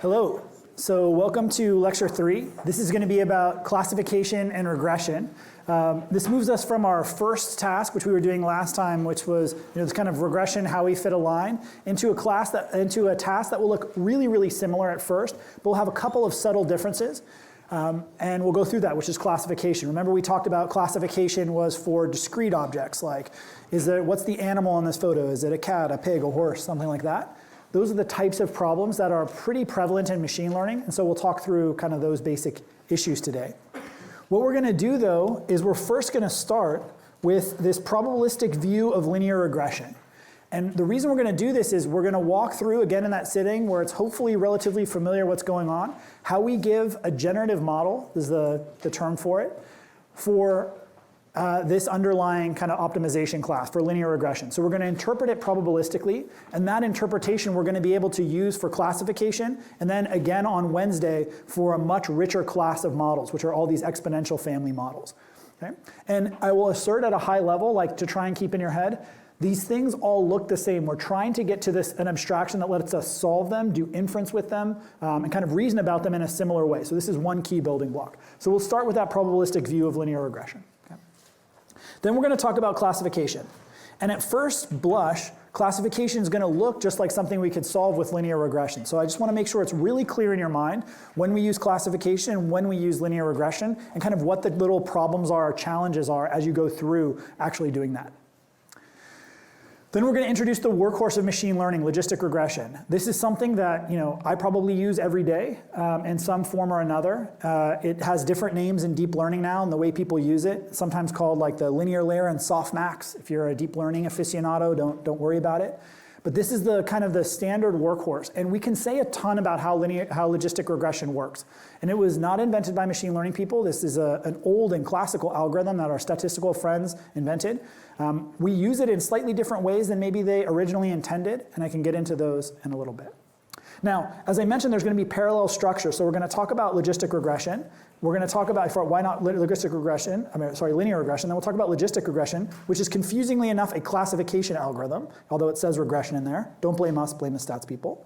Hello. So welcome to lecture 3. This is going to be about classification and regression. This moves us from our first task, which we were doing last time, which was this kind of regression, how we fit a line, into a task that will look really, really similar at first, but we'll have a couple of subtle differences. And we'll go through that, which is classification. Remember we talked about classification was for discrete objects, like what's the animal in this photo? Is it a cat, a pig, a horse, something like that? Those are the types of problems that are pretty prevalent in machine learning, and so we'll talk through kind of those basic issues today. What we're going to do, though, is we're first going to start with this probabilistic view of linear regression. And the reason we're going to do this is we're going to walk through, again in that sitting, where it's hopefully relatively familiar what's going on, how we give a generative model, this is the term for it, for this underlying kind of optimization class for linear regression. So we're going to interpret it probabilistically, and that interpretation we're going to be able to use for classification, and then again on Wednesday for a much richer class of models, which are all these exponential family models. Okay? And I will assert at a high level, like to try and keep in your head, these things all look the same. We're trying to get to an abstraction that lets us solve them, do inference with them, and kind of reason about them in a similar way. So this is one key building block. So we'll start with that probabilistic view of linear regression. Okay? Then we're going to talk about classification. And at first blush, classification is going to look just like something we could solve with linear regression. So I just want to make sure it's really clear in your mind when we use classification and when we use linear regression, and kind of what the little problems are, challenges are as you go through actually doing that. Then we're going to introduce the workhorse of machine learning, logistic regression. This is something that I probably use every day in some form or another. It has different names in deep learning now and the way people use it, sometimes called like the linear layer and softmax. If you're a deep learning aficionado, don't worry about it. But this is the kind of the standard workhorse, and we can say a ton about how logistic regression works. And it was not invented by machine learning people. This is an old and classical algorithm that our statistical friends invented. We use it in slightly different ways than maybe they originally intended, and I can get into those in a little bit. Now, as I mentioned, there's going to be parallel structure. So we're going to talk about logistic regression. We're going to talk about linear regression. Then we'll talk about logistic regression, which is confusingly enough a classification algorithm, although it says regression in there. Don't blame us, blame the stats people.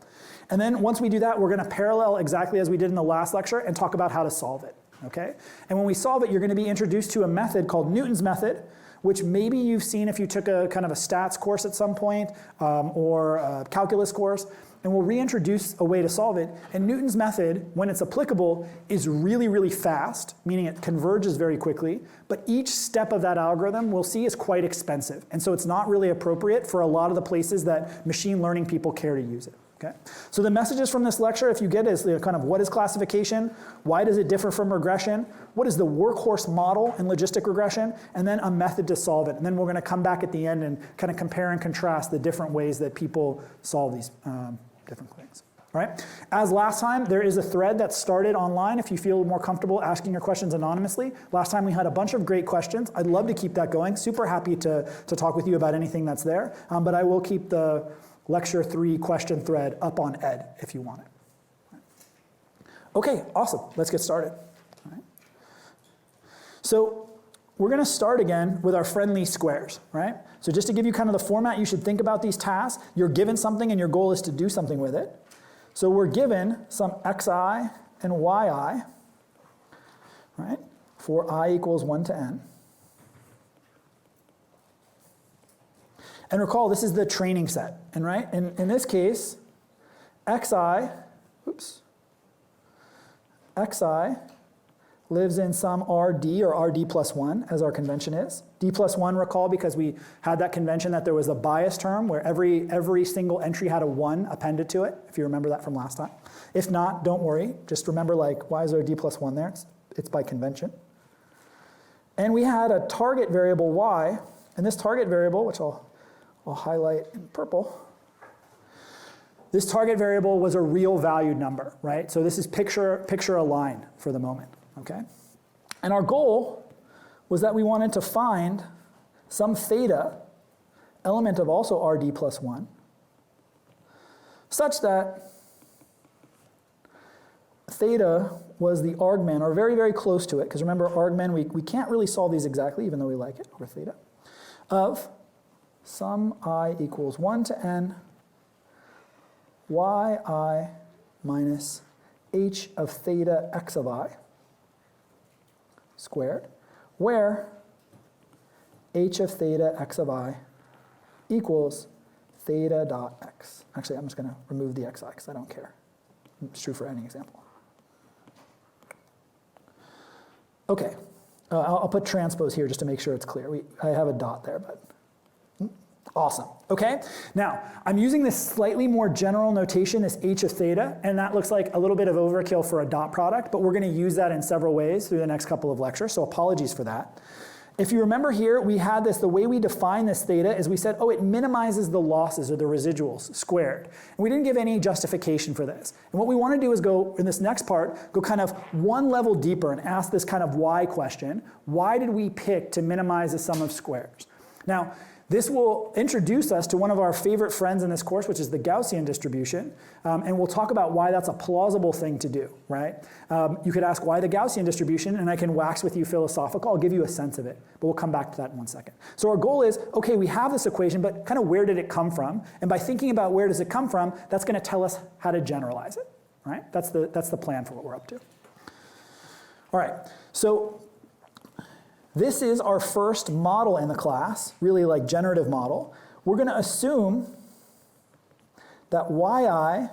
And then once we do that, we're going to parallel exactly as we did in the last lecture and talk about how to solve it. Okay? And when we solve it, you're going to be introduced to a method called Newton's method, which maybe you've seen if you took a kind of a stats course at some point or a calculus course. And we'll reintroduce a way to solve it. And Newton's method, when it's applicable, is really, really fast, meaning it converges very quickly. But each step of that algorithm, we'll see, is quite expensive. And so it's not really appropriate for a lot of the places that machine learning people care to use it. Okay? So the messages from this lecture, if you get it, is kind of what is classification, why does it differ from regression, what is the workhorse model in logistic regression, and then a method to solve it. And then we're going to come back at the end and kind of compare and contrast the different ways that people solve these different things. All right? As last time, there is a thread that started online if you feel more comfortable asking your questions anonymously. Last time we had a bunch of great questions. I'd love to keep that going. Super happy to talk with you about anything that's there. But I will keep the lecture 3 question thread up on Ed if you want it. Okay, awesome. Let's get started. All right. So we're going to start again with our friendly squares, right? So just to give you kind of the format you should think about these tasks, you're given something and your goal is to do something with it. So we're given some xi and yi, right, for I equals 1 to n. And recall, this is the training set. And right, in this case, xi lives in some rd or rd plus 1, as our convention is. D plus 1, recall, because we had that convention that there was a bias term where every single entry had a 1 appended to it, if you remember that from last time. If not, don't worry. Just remember, like, why is there a d plus 1 there? It's by convention. And we had a target variable y, and this target variable, which I'll highlight in purple, this target variable was a real valued number, right? So this is picture a line for the moment. Okay? And our goal was that we wanted to find some theta, element of also rd plus 1, such that theta was the argmin, or very, very close to it, because remember argmin, we can't really solve these exactly, even though we like it, over theta, of sum I equals 1 to n yi minus h of theta x of I squared, where h of theta x of I equals theta dot x. Actually, I'm just going to remove the xi because I don't care. It's true for any example. Okay, I'll put transpose here just to make sure it's clear. I have a dot there, but awesome. Okay, now I'm using this slightly more general notation, this h of theta, and that looks like a little bit of overkill for a dot product, but we're going to use that in several ways through the next couple of lectures, so apologies for that. If you remember here, we had this, the way we define this theta is we said, oh, it minimizes the losses or the residuals squared. And we didn't give any justification for this. And what we want to do is go, in this next part, go kind of one level deeper and ask this kind of why question. Why did we pick to minimize the sum of squares? Now, this will introduce us to one of our favorite friends in this course, which is the Gaussian distribution. And we'll talk about why that's a plausible thing to do, right? You could ask why the Gaussian distribution, and I can wax with you philosophical. I'll give you a sense of it, but we'll come back to that in 1 second. So our goal is, okay, we have this equation, but kind of where did it come from? And by thinking about where does it come from, that's going to tell us how to generalize it, right? That's the plan for what we're up to. All right, so this is our first model in the class, really like generative model. We're going to assume that yi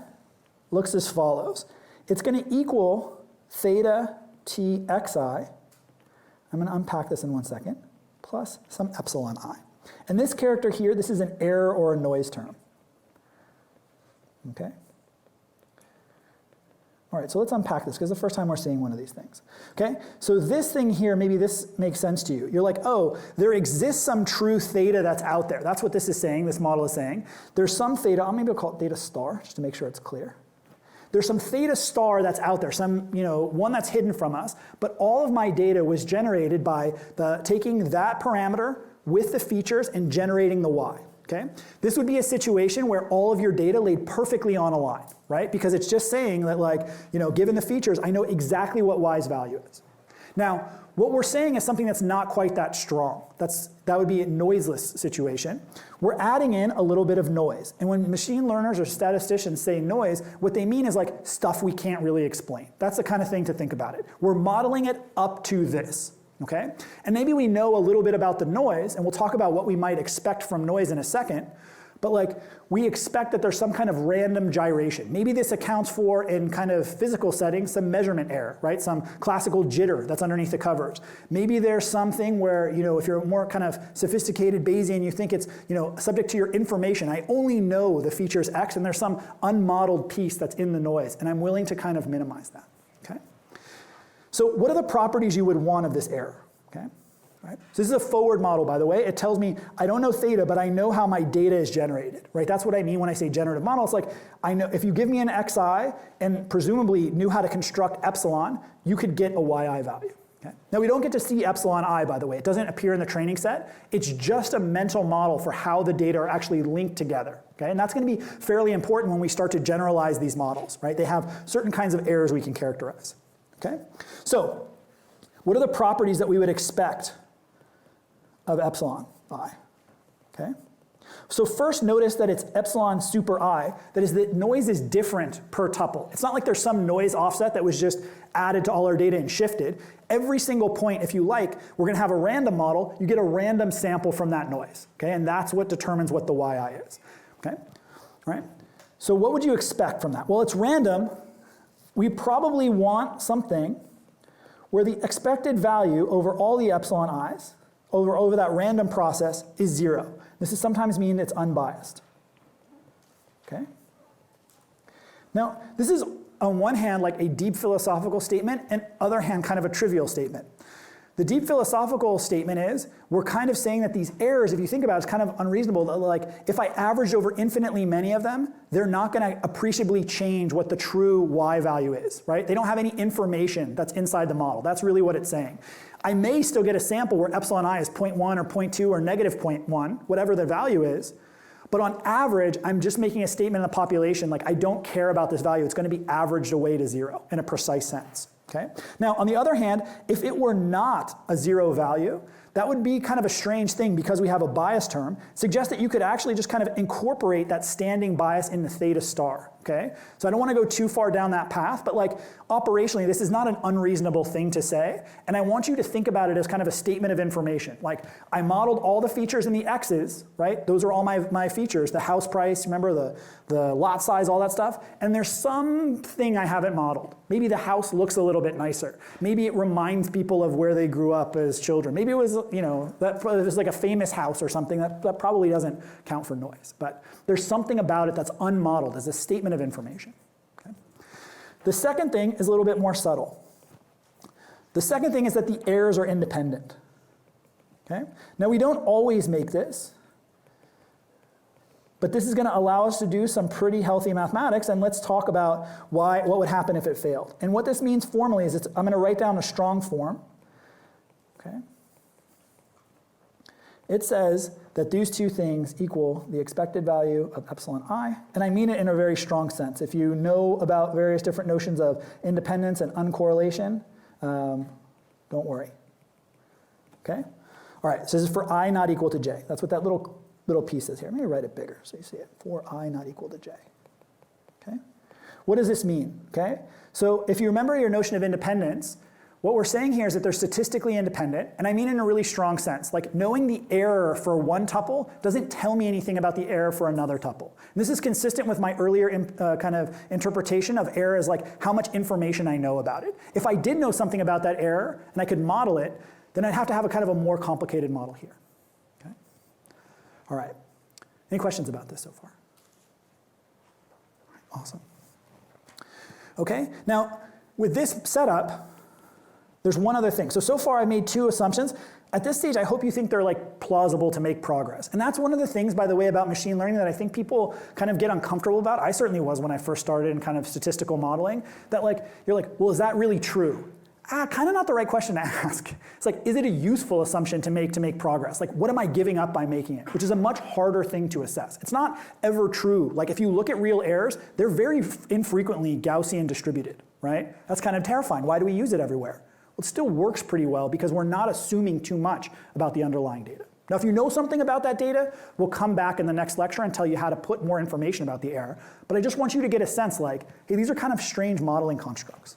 looks as follows. It's going to equal theta t xi. I'm going to unpack this in 1 second, plus some epsilon I. And this character here, this is an error or a noise term. Okay? All right, so let's unpack this, because it's the first time we're seeing one of these things. Okay, so this thing here, maybe this makes sense to you. You're like, oh, there exists some true theta that's out there. That's what this is saying, this model is saying. There's some theta, maybe I'll call it theta star, just to make sure it's clear. There's some theta star that's out there, some, one that's hidden from us, but all of my data was generated by taking that parameter with the features and generating the y. Okay? This would be a situation where all of your data laid perfectly on a line, right? Because it's just saying that, like, given the features, I know exactly what y's value is. Now, what we're saying is something that's not quite that strong. That would be a noiseless situation. We're adding in a little bit of noise. And when machine learners or statisticians say noise, what they mean is like stuff we can't really explain. That's the kind of thing to think about it. We're modeling it up to this. Okay? And maybe we know a little bit about the noise, and we'll talk about what we might expect from noise in a second, but like we expect that there's some kind of random gyration. Maybe this accounts for, in kind of physical settings, some measurement error, right? Some classical jitter that's underneath the covers. Maybe there's something where, if you're more kind of sophisticated Bayesian, you think it's, subject to your information. I only know the features X, and there's some unmodeled piece that's in the noise, and I'm willing to kind of minimize that. So what are the properties you would want of this error? Okay, right? So this is a forward model, by the way. It tells me I don't know theta, but I know how my data is generated, right? That's what I mean when I say generative model. It's like, I know if you give me an xi and presumably knew how to construct epsilon, you could get a yi value. Okay? Now we don't get to see epsilon I, by the way. It doesn't appear in the training set. It's just a mental model for how the data are actually linked together. Okay? And that's going to be fairly important when we start to generalize these models, right? They have certain kinds of errors we can characterize. Okay? So, what are the properties that we would expect of epsilon I? Okay? So first notice that it's epsilon super I, that is that noise is different per tuple. It's not like there's some noise offset that was just added to all our data and shifted. Every single point, if you like, we're going to have a random model, you get a random sample from that noise. Okay? And that's what determines what the yi is. Okay? All right? So what would you expect from that? Well, it's random. We probably want something where the expected value over all the epsilon i's, over that random process, is 0. This is sometimes mean it's unbiased. Okay? Now, this is on one hand like a deep philosophical statement, and other hand kind of a trivial statement. The deep philosophical statement is, we're kind of saying that these errors, if you think about it, is kind of unreasonable. Like, if I averaged over infinitely many of them, they're not going to appreciably change what the true y value is, right? They don't have any information that's inside the model. That's really what it's saying. I may still get a sample where epsilon I is 0.1 or 0.2 or negative 0.1, whatever the value is. But on average, I'm just making a statement in the population, like, I don't care about this value. It's going to be averaged away to 0 in a precise sense. Okay? Now, on the other hand, if it were not a 0 value, that would be kind of a strange thing because we have a bias term. Suggests that you could actually just kind of incorporate that standing bias into theta star, okay? So I don't want to go too far down that path, but like operationally, this is not an unreasonable thing to say, and I want you to think about it as kind of a statement of information. Like, I modeled all the features in the x's, right? Those are all my features, the house price, remember the lot size, all that stuff, and there's something I haven't modeled. Maybe the house looks a little bit nicer. Maybe it reminds people of where they grew up as children. Maybe it was, that it was like a famous house or something. That probably doesn't count for noise. But there's something about it that's unmodeled as a statement of information. Okay? The second thing is a little bit more subtle. The second thing is that the errors are independent. Okay? Now, we don't always make this, but this is going to allow us to do some pretty healthy mathematics, and let's talk about what would happen if it failed. And what this means formally is I'm going to write down a strong form. Okay? It says that these two things equal the expected value of epsilon I, and I mean it in a very strong sense. If you know about various different notions of independence and uncorrelation, don't worry. Okay? All right, so this is for I not equal to j. That's what that little piece is here. Let me write it bigger so you see it. For I not equal to j. Okay? What does this mean? Okay? So if you remember your notion of independence, what we're saying here is that they're statistically independent, and I mean in a really strong sense. Like, knowing the error for one tuple doesn't tell me anything about the error for another tuple. And this is consistent with my earlier kind of interpretation of error as like how much information I know about it. If I did know something about that error and I could model it, then I'd have to have a kind of a more complicated model here. Okay? All right. Any questions about this so far? Awesome. Okay, now with this setup, there's one other thing. So far I've made two assumptions. At this stage, I hope you think they're like plausible to make progress. And that's one of the things, by the way, about machine learning that I think people kind of get uncomfortable about. I certainly was when I first started in kind of statistical modeling, that like, you're like, well, is that really true? Kind of not the right question to ask. It's like, is it a useful assumption to make progress? Like, what am I giving up by making it? Which is a much harder thing to assess. It's not ever true. Like, if you look at real errors, they're very infrequently Gaussian distributed, right? That's kind of terrifying. Why do we use it everywhere? Well, it still works pretty well because we're not assuming too much about the underlying data. Now, if you know something about that data, we'll come back in the next lecture and tell you how to put more information about the error. But I just want you to get a sense like, hey, these are kind of strange modeling constructs.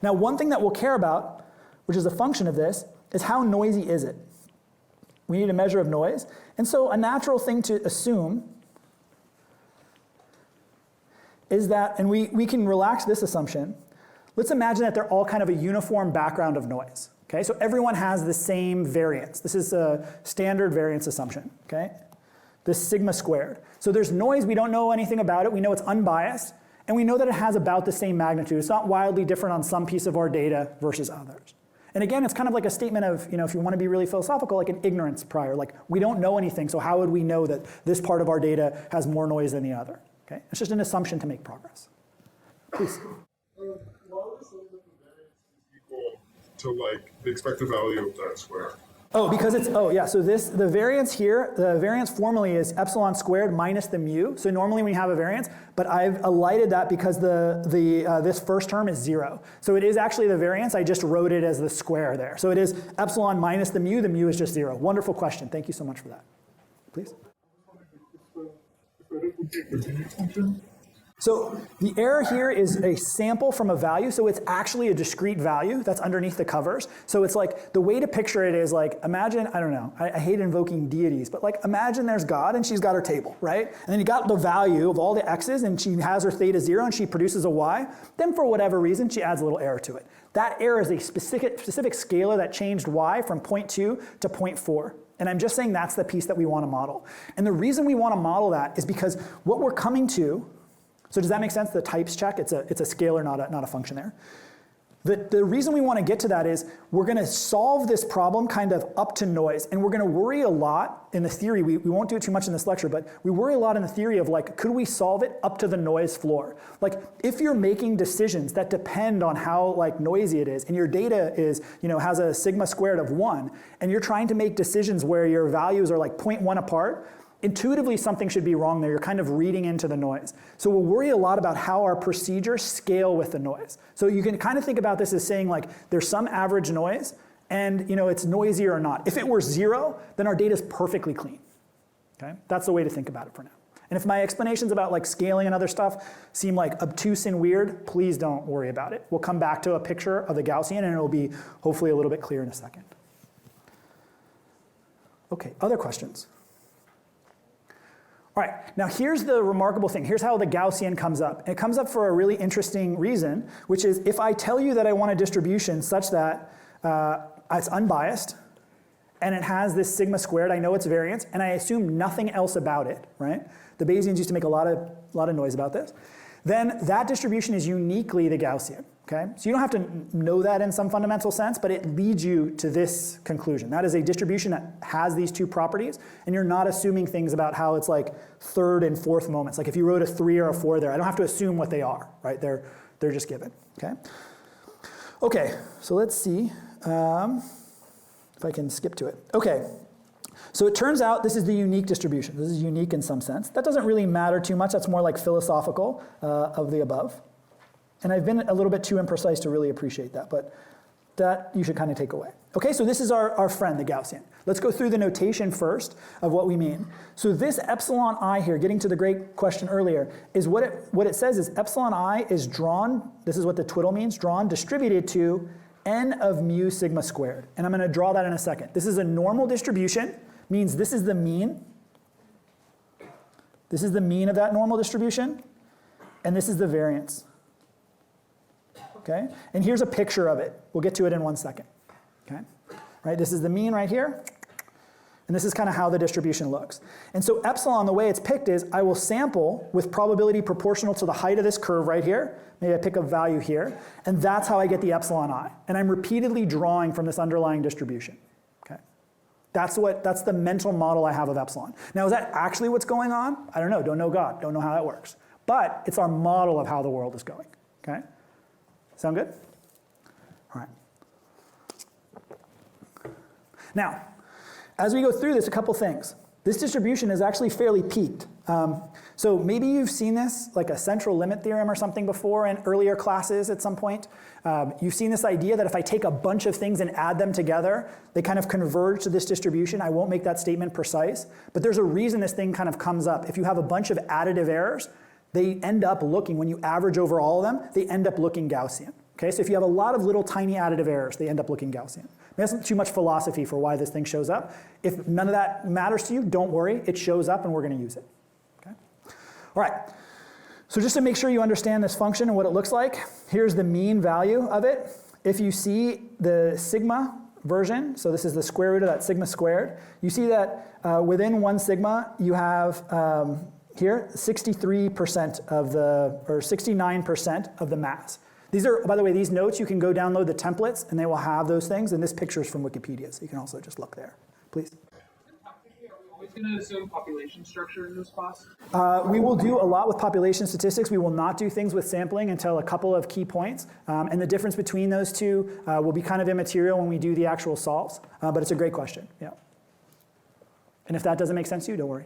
Now, one thing that we'll care about, which is a function of this, is how noisy is it? We need a measure of noise. And so a natural thing to assume is that, and we can relax this assumption, let's imagine that they're all kind of a uniform background of noise. Okay, so everyone has the same variance. This is a standard variance assumption, okay? This sigma squared. So there's noise, we don't know anything about it, we know it's unbiased, and we know that it has about the same magnitude. It's not wildly different on some piece of our data versus others. And again, it's kind of like a statement of, if you want to be really philosophical, like an ignorance prior. Like, we don't know anything, so how would we know that this part of our data has more noise than the other? Okay? It's just an assumption to make progress. Please. Why would this limit the variance is equal to like the expected value of that square? Oh, because it's, oh yeah, so the variance here, the variance formally is epsilon squared minus the mu. So normally we have a variance, but I've elided that because this first term is 0. So it is actually the variance, I just wrote it as the square there. So it is epsilon minus the mu is just 0. Wonderful question, thank you so much for that. Please? So the error here is a sample from a value, so it's actually a discrete value that's underneath the covers. So it's like, the way to picture it is like, imagine, I don't know, I hate invoking deities, but like imagine there's God and she's got her table, right? And then you got the value of all the x's and she has her theta 0 and she produces a y. Then for whatever reason, she adds a little error to it. That error is a specific scalar that changed y from 0.2 to 0.4. And I'm just saying that's the piece that we want to model. And the reason we want to model that is because what we're coming to, so does that make sense? The types check, it's a scalar, not a function there. The reason we want to get to that is we're going to solve this problem kind of up to noise, and we're going to worry a lot in the theory. We won't do it too much in this lecture, but we worry a lot in the theory of like, could we solve it up to the noise floor? Like, if you're making decisions that depend on how like noisy it is, and your data is, has a sigma squared of 1, and you're trying to make decisions where your values are like 0.1 apart, intuitively something should be wrong there. You're kind of reading into the noise. So we'll worry a lot about how our procedures scale with the noise. So you can kind of think about this as saying like, there's some average noise, and it's noisy or not. If it were 0, then our data is perfectly clean. Okay? That's the way to think about it for now. And if my explanations about like scaling and other stuff seem like obtuse and weird, please don't worry about it. We'll come back to a picture of the Gaussian and it'll be hopefully a little bit clearer in a second. Okay, other questions? All right, now here's the remarkable thing. Here's how the Gaussian comes up. And it comes up for a really interesting reason, which is if I tell you that I want a distribution such that it's unbiased, and it has this sigma squared, I know its variance, and I assume nothing else about it, right? The Bayesians used to make a lot of noise about this. Then that distribution is uniquely the Gaussian, okay? So you don't have to know that in some fundamental sense, but it leads you to this conclusion. That is a distribution that has these two properties, and you're not assuming things about how it's like third and fourth moments. Like if you wrote a 3 or a 4 there, I don't have to assume what they are, right? They're just given, okay? Okay, so let's see. If I can skip to it. Okay, so it turns out this is the unique distribution. This is unique in some sense. That doesn't really matter too much. That's more like philosophical of the above. And I've been a little bit too imprecise to really appreciate that, but that you should kind of take away. Okay, so this is our friend, the Gaussian. Let's go through the notation first of what we mean. So this epsilon I here, getting to the great question earlier, is what it says is epsilon I is drawn, this is what the twiddle means, drawn, distributed to n of mu sigma squared. And I'm going to draw that in a second. This is a normal distribution, means this is the mean. This is the mean of that normal distribution, and this is the variance. Okay? And here's a picture of it. We'll get to it in 1 second. Okay? Right? This is the mean right here, and this is kind of how the distribution looks. And so epsilon, the way it's picked is I will sample with probability proportional to the height of this curve right here. Maybe I pick a value here, and that's how I get the epsilon I. And I'm repeatedly drawing from this underlying distribution. Okay? That's the mental model I have of epsilon. Now, is that actually what's going on? I don't know. Don't know God. Don't know how that works. But it's our model of how the world is going. Okay? Sound good? All right. Now, as we go through this, a couple things. This distribution is actually fairly peaked. So maybe you've seen this, like a central limit theorem or something before in earlier classes at some point. You've seen this idea that if I take a bunch of things and add them together, they kind of converge to this distribution. I won't make that statement precise, but there's a reason this thing kind of comes up. If you have a bunch of additive errors, they end up looking, when you average over all of them, they end up looking Gaussian. Okay, so if you have a lot of little tiny additive errors, they end up looking Gaussian. That's not too much philosophy for why this thing shows up. If none of that matters to you, don't worry. It shows up and we're going to use it. Okay? All right. So just to make sure you understand this function and what it looks like, here's the mean value of it. If you see the sigma version, so this is the square root of that sigma squared, you see that within 1 sigma you have here 63% of the, or 69% of the mass. These are, by the way, these notes, you can go download the templates and they will have those things, and this picture is from Wikipedia, so you can also just look there. Please. Are we always going to assume population structure in this class? We will do a lot with population statistics. We will not do things with sampling until a couple of key points, and the difference between those two will be kind of immaterial when we do the actual solves, but it's a great question, yeah. And if that doesn't make sense to you, don't worry.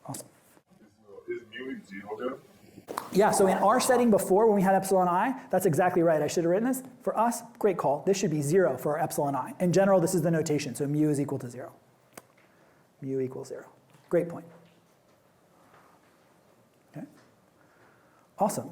Awesome. Is mu 0 good? Yeah, so in our setting before, when we had epsilon I, that's exactly right. I should have written this. For us, great call. This should be 0 for our epsilon I. In general, this is the notation, so mu is equal to 0. Mu equals 0. Great point. Okay. Awesome.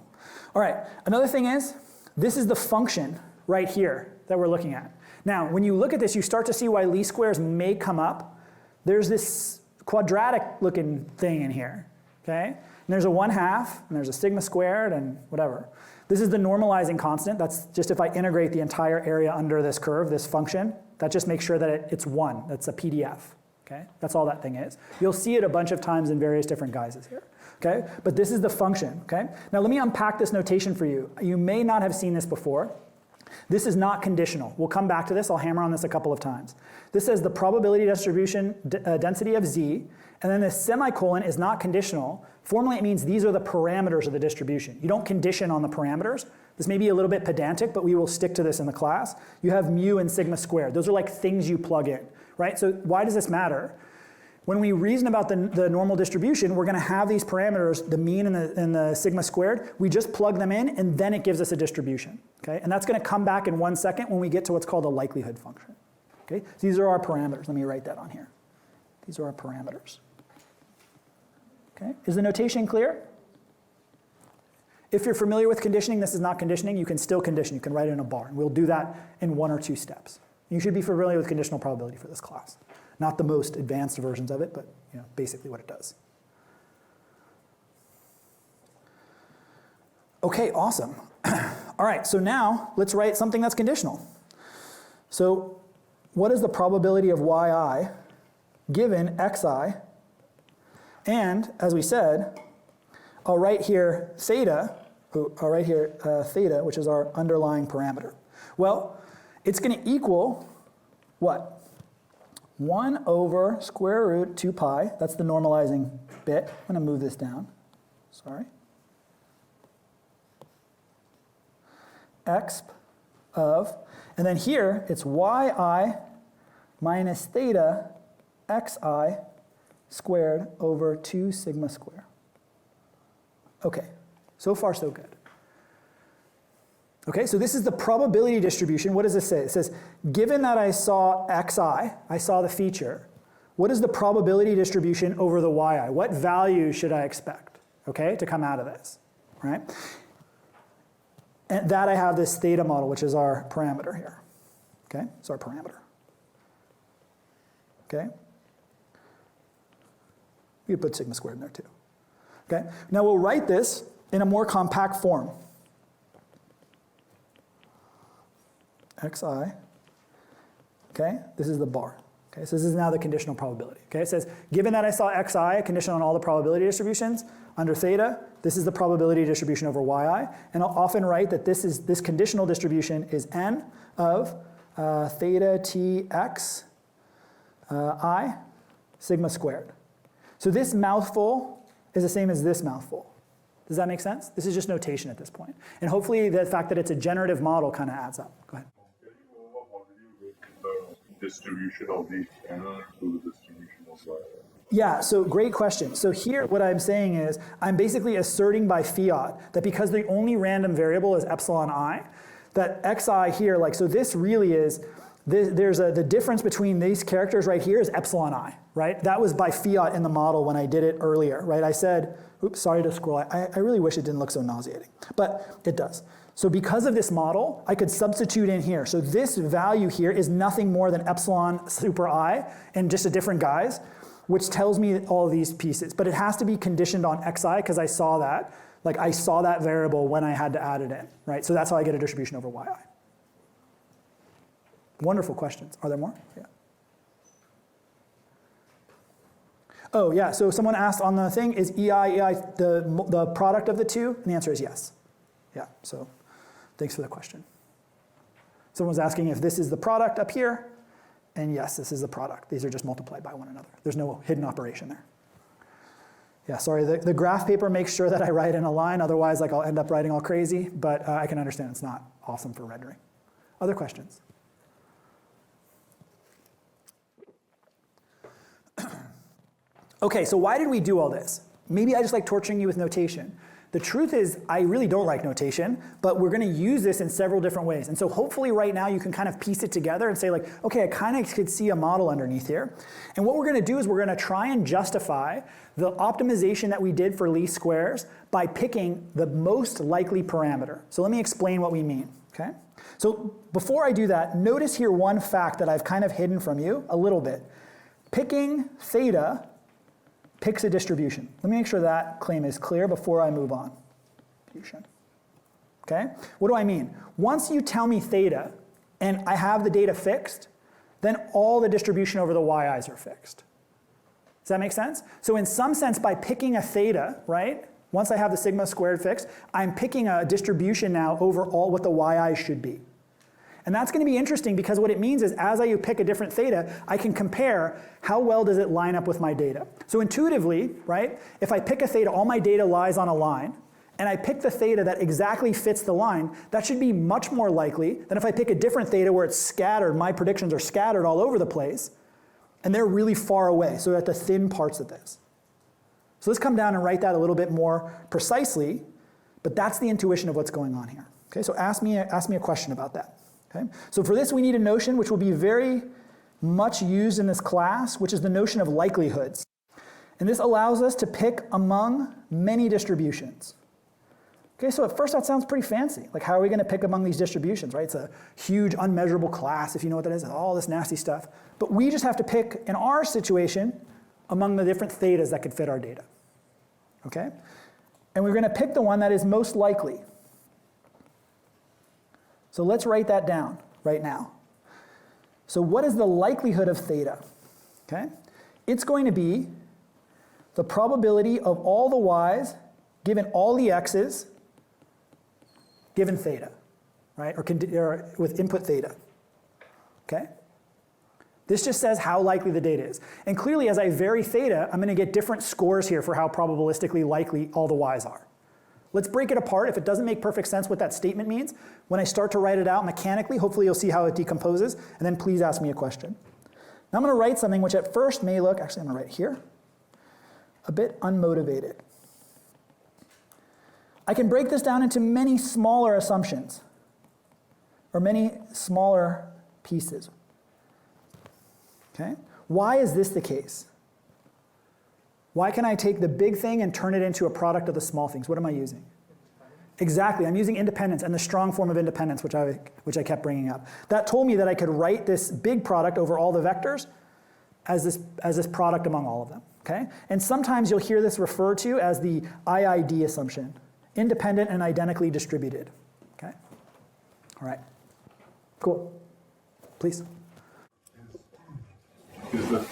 All right, another thing is, this is the function right here that we're looking at. Now, when you look at this, you start to see why least squares may come up. There's this quadratic looking thing in here, okay? And there's a 1/2, and there's a sigma squared, and whatever. This is the normalizing constant. That's just if I integrate the entire area under this curve, this function, that just makes sure that it's 1. That's a PDF, okay? That's all that thing is. You'll see it a bunch of times in various different guises here, okay? But this is the function, okay? Now let me unpack this notation for you. You may not have seen this before. This is not conditional. We'll come back to this. I'll hammer on this a couple of times. This says the probability distribution density of z, and then this semicolon is not conditional. Formally, it means these are the parameters of the distribution. You don't condition on the parameters. This may be a little bit pedantic, but we will stick to this in the class. You have mu and sigma squared. Those are like things you plug in, right? So why does this matter? when we reason about the normal distribution, we're going to have these parameters, the mean and the sigma squared. We just plug them in, and then it gives us a distribution. Okay? And that's going to come back in 1 second when we get to what's called a likelihood function. Okay? So these are our parameters. Let me write that on here. These are our parameters. Okay? Is the notation clear? If you're familiar with conditioning, this is not conditioning. You can still condition. You can write it in a bar. And we'll do that in 1 or 2 steps. You should be familiar with conditional probability for this class. Not the most advanced versions of it, but basically what it does. Okay, awesome. All right, so now let's write something that's conditional. So what is the probability of yi given xi? And as we said, I'll write here theta, which is our underlying parameter. Well, it's going to equal what? 1 over square root 2 pi, that's the normalizing bit. I'm going to move this down, sorry. Exp of, and then here it's yi minus theta xi squared over 2 sigma squared. Okay, so far so good. Okay, so this is the probability distribution. What does this say? It says, given that I saw xi, I saw the feature, what is the probability distribution over the yi? What value should I expect, okay, to come out of this, right? And that I have this theta model, which is our parameter here, okay? It's our parameter, okay? We could put sigma squared in there too, okay? Now we'll write this in a more compact form. Xi, okay, this is the bar. Okay, so this is now the conditional probability. Okay, it says, given that I saw xi, a condition on all the probability distributions, under theta, this is the probability distribution over yi, and I'll often write that this conditional distribution is n of theta t x I sigma squared. So this mouthful is the same as this mouthful. Does that make sense? This is just notation at this point. And hopefully the fact that it's a generative model kind of adds up. Go ahead. Distribution of the error to the distribution of y. Yeah, so great question. So here what I'm saying is I'm basically asserting by fiat that because the only random variable is epsilon I, that xi here, like, so this really is, the difference between these characters right here is epsilon I, right? That was by fiat in the model when I did it earlier, right? I said, oops, sorry to scroll. I really wish it didn't look so nauseating, but it does. So because of this model, I could substitute in here. So this value here is nothing more than epsilon super I in just a different guise, which tells me all these pieces. But it has to be conditioned on xi because I saw that. Like I saw that variable when I had to add it in, right? So that's how I get a distribution over yi. Wonderful questions. Are there more? Yeah. Oh yeah, so someone asked on the thing, is EI the product of the two? And the answer is yes. Yeah, so thanks for the question. Someone's asking if this is the product up here, and yes, this is the product. These are just multiplied by one another. There's no hidden operation there. Yeah, sorry, the graph paper makes sure that I write in a line, otherwise like I'll end up writing all crazy, but I can understand it's not awesome for rendering. Other questions? Okay, so why did we do all this? Maybe I just like torturing you with notation. The truth is, I really don't like notation, but we're going to use this in several different ways. And so hopefully right now you can kind of piece it together and say like, okay, I kind of could see a model underneath here. And what we're going to do is we're going to try and justify the optimization that we did for least squares by picking the most likely parameter. So let me explain what we mean, okay? So before I do that, notice here one fact that I've kind of hidden from you a little bit. Picking theta picks a distribution. Let me make sure that claim is clear before I move on. Okay? What do I mean? Once you tell me theta and I have the data fixed, then all the distribution over the yi's are fixed. Does that make sense? So in some sense, by picking a theta, right, once I have the sigma squared fixed, I'm picking a distribution now over all what the yi's should be. And that's going to be interesting because what it means is as I pick a different theta, I can compare how well does it line up with my data. So intuitively, right, if I pick a theta, all my data lies on a line, and I pick the theta that exactly fits the line, that should be much more likely than if I pick a different theta where it's scattered, my predictions are scattered all over the place, And they're really far away, so they're at the thin parts of this. So let's come down and write that a little bit more precisely, but that's the intuition of what's going on here. Okay, so ask me a question about that. Okay? So for this, we need a notion which will be very much used in this class, which is the notion of likelihoods. And this allows us to pick among many distributions. Okay, so at first that sounds pretty fancy. Like, how are we going to pick among these distributions, right? It's a huge unmeasurable class, if you know what that is, all this nasty stuff. But we just have to pick, in our situation, among the different thetas that could fit our data. Okay? And we're going to pick the one that is most likely. So let's write that down right now. So what is the likelihood of theta? Okay? It's going to be the probability of all the y's given all the x's given theta, right? Or with input theta. Okay? This just says how likely the data is. And clearly, as I vary theta, I'm going to get different scores here for how probabilistically likely all the y's are. Let's break it apart. If it doesn't make perfect sense what that statement means, when I start to write it out mechanically, hopefully you'll see how it decomposes, and then please ask me a question. Now I'm going to write something which at first may look, actually I'm going to write here, a bit unmotivated. I can break this down into many smaller assumptions, or many smaller pieces. Okay? Why is this the case? Why can I take the big thing and turn it into a product of the small things? What am I using? Exactly, I'm using independence and the strong form of independence, which I kept bringing up. That told me that I could write this big product over all the vectors as this product among all of them. Okay? And sometimes you'll hear this referred to as the IID assumption, independent and identically distributed. Okay? All right. Cool. Please. Is the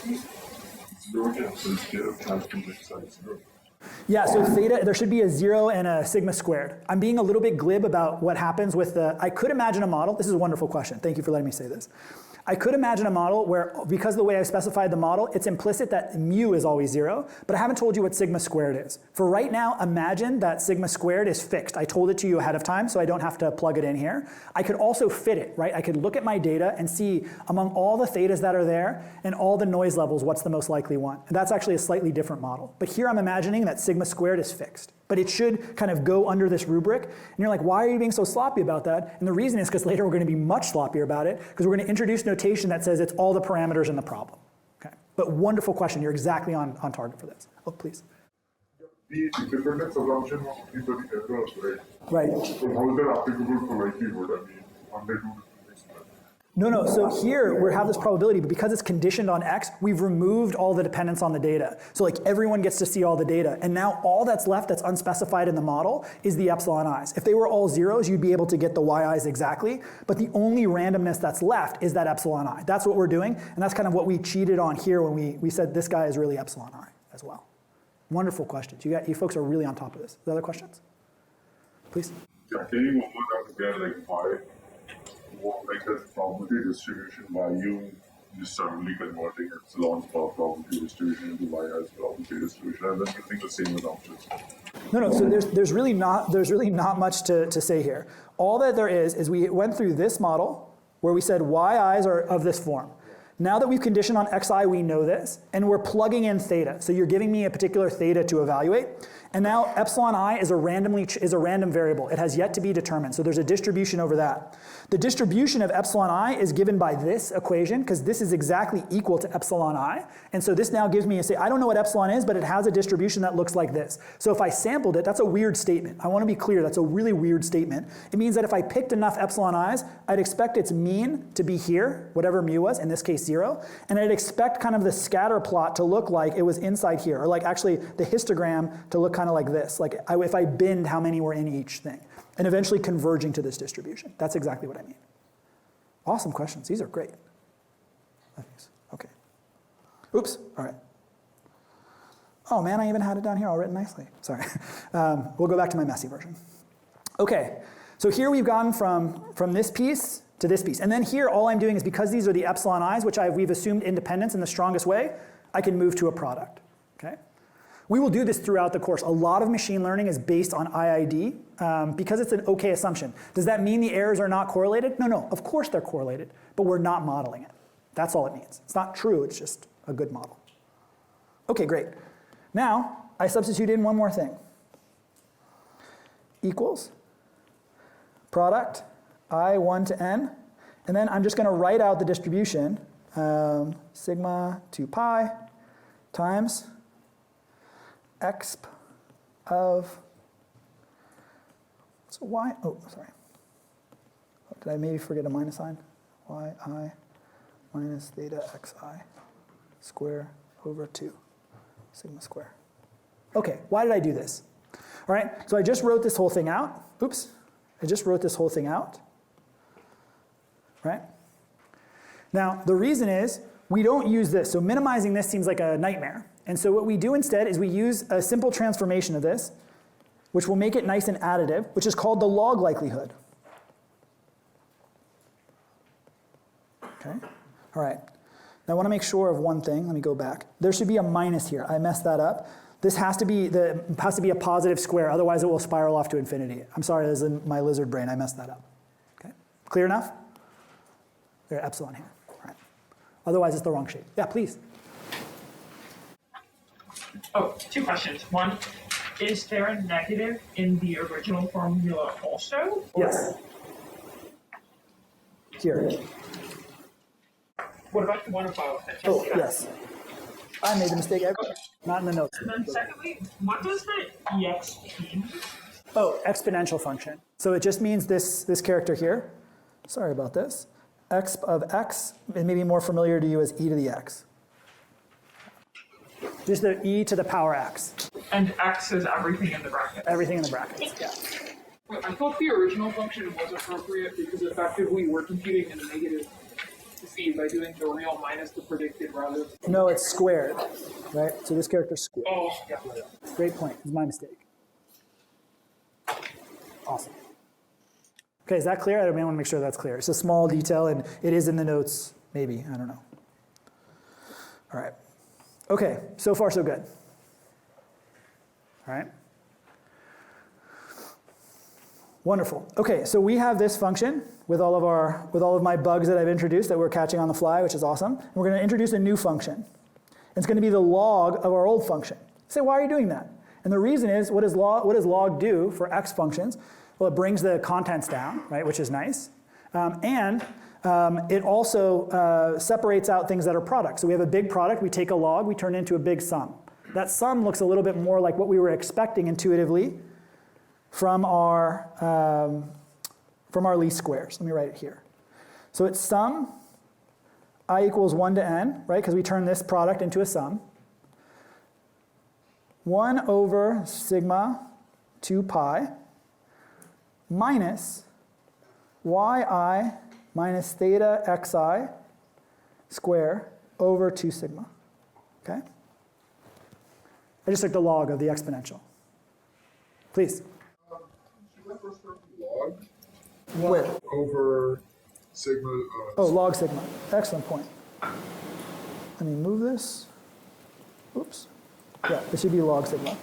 zero instead of counting which side is zero? Yeah, so theta, there should be a 0 and a sigma squared. I'm being a little bit glib about what happens with I could imagine a model, this is a wonderful question, thank you for letting me say this. I could imagine a model where, because of the way I specified the model, it's implicit that mu is always 0, but I haven't told you what sigma squared is. For right now, imagine that sigma squared is fixed. I told it to you ahead of time, so I don't have to plug it in here. I could also fit it, right? I could look at my data and see among all the thetas that are there and all the noise levels, what's the most likely one. And that's actually a slightly different model. But here I'm imagining that sigma squared is fixed. But it should kind of go under this rubric. And you're like, why are you being so sloppy about that? And the reason is because later we're going to be much sloppier about it, because we're going to introduce notation that says it's all the parameters in the problem. Okay. But wonderful question. You're exactly on target for this. Oh, please. The independence assumption was only for the errors, right? Right. So how is that applicable for likelihood? I mean, aren't they two different things? No. So here we have this probability, but because it's conditioned on X, we've removed all the dependence on the data. So like everyone gets to see all the data. And now all that's left that's unspecified in the model is the epsilon i's. If they were all zeros, you'd be able to get the yi's exactly. But the only randomness that's left is that epsilon I. That's what we're doing. And that's kind of what we cheated on here when we said this guy is really epsilon I as well. Wonderful questions. You folks are really on top of this. Other questions? Please. Yeah, can you move that again, like why? Like the probability distribution by you just suddenly converting epsilon's probability distribution into y as probability distribution, and then using the same assumptions. No. So there's really not much to say here. All that there is we went through this model where we said yi's are of this form. Now that we've conditioned on xi, we know this, and we're plugging in theta. So you're giving me a particular theta to evaluate. And now epsilon I is a random variable. It has yet to be determined. So there's a distribution over that. The distribution of epsilon I is given by this equation, because this is exactly equal to epsilon I. And so this now gives me I don't know what epsilon is, but it has a distribution that looks like this. So if I sampled it, that's a weird statement. I want to be clear, that's a really weird statement. It means that if I picked enough epsilon I's, I'd expect its mean to be here, whatever mu was, in this case 0. And I'd expect kind of the scatter plot to look like it was inside here, or like actually the histogram to look kind of like this, like if I binned how many were in each thing, and eventually converging to this distribution. That's exactly what I mean. Awesome questions. These are great. Okay. Oops. All right. Oh man, I even had it down here all written nicely. Sorry. We'll go back to my messy version. Okay. So here we've gone from this piece to this piece. And then here all I'm doing is, because these are the epsilon i's, which we've assumed independence in the strongest way, I can move to a product. Okay? We will do this throughout the course. A lot of machine learning is based on IID because it's an okay assumption. Does that mean the errors are not correlated? No. Of course they're correlated, but we're not modeling it. That's all it means. It's not true, it's just a good model. Okay, great. Now, I substitute in one more thing. Equals product, I 1 to n, and then I'm just going to write out the distribution, sigma 2 pi times exp of, so y, oh, sorry. Did I maybe forget a minus sign? yi minus theta xi square over 2 sigma square. Okay, why did I do this? All right, so I just wrote this whole thing out. Oops, I just wrote this whole thing out, right? Now, the reason is we don't use this. So minimizing this seems like a nightmare. And so what we do instead is we use a simple transformation of this, which will make it nice and additive, which is called the log likelihood. Okay, all right. Now I want to make sure of one thing. Let me go back. There should be a minus here. I messed that up. This has to be a positive square, otherwise it will spiral off to infinity. I'm sorry, this is in my lizard brain. I messed that up. Okay, clear enough? There's epsilon here. All right. Otherwise, it's the wrong shape. Yeah, please. Oh, two questions. One, is there a negative in the original formula also? Yes. Here. What about the one above? Oh, yes. I made the mistake. Not in the notes. And then secondly, what does the exp mean? Oh, exponential function. So it just means this character here. Sorry about this. Exp of x, it may be more familiar to you as e to the x. Just the e to the power x. And x is everything in the bracket. Everything in the brackets, yeah. Wait, I thought the original function was appropriate because effectively we're computing in a negative speed by doing the real minus the predicted rather than... No, it's squared, right? So this character's squared. Oh, yeah. Great point. It's my mistake. Awesome. Okay, is that clear? I may want to make sure that's clear. It's a small detail, and it is in the notes, maybe. I don't know. All right. Okay, so far so good. All right. Wonderful. Okay, so we have this function with all of my bugs that I've introduced that we're catching on the fly, which is awesome. And we're going to introduce a new function. It's going to be the log of our old function. You say, why are you doing that? And the reason is, what does log do for x functions? Well, it brings the contents down, right, which is nice. It also separates out things that are products. So we have a big product, we take a log, we turn it into a big sum. That sum looks a little bit more like what we were expecting intuitively from our least squares. Let me write it here. So it's sum, I equals 1 to n, right, because we turn this product into a sum. 1 over sigma 2 pi minus yi minus theta xi square over 2 sigma, okay? I just took the log of the exponential. Please. Should I first start with log? Where? Over sigma. Oh, log sigma. Excellent point. Let me move this. Oops. Yeah, this should be log sigma.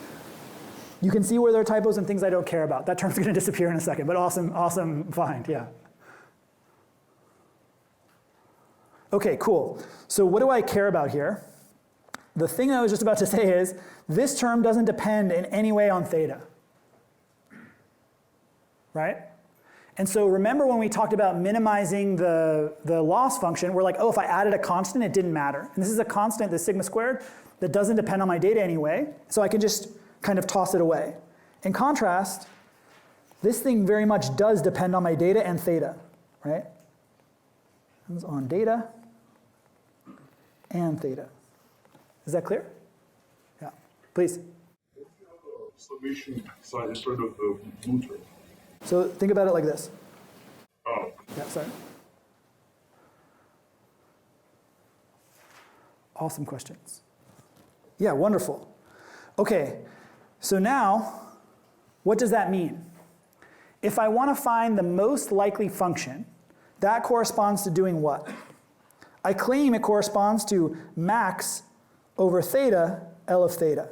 You can see where there are typos and things I don't care about. That term's going to disappear in a second, but awesome find, yeah. Okay, cool. So what do I care about here? The thing I was just about to say is, this term doesn't depend in any way on theta, right? And so remember when we talked about minimizing the loss function, we're like, oh, if I added a constant, it didn't matter. And this is a constant, the sigma squared, that doesn't depend on my data anyway, so I can just kind of toss it away. In contrast, this thing very much does depend on my data and theta, right? It's on data and theta. Is that clear? Yeah, please. Summation sign in front of the blue term. So think about it like this. Oh. Yeah, sorry. Awesome questions. Yeah, wonderful. Okay, so now, what does that mean? If I want to find the most likely function, that corresponds to doing what? I claim it corresponds to max over theta, L of theta.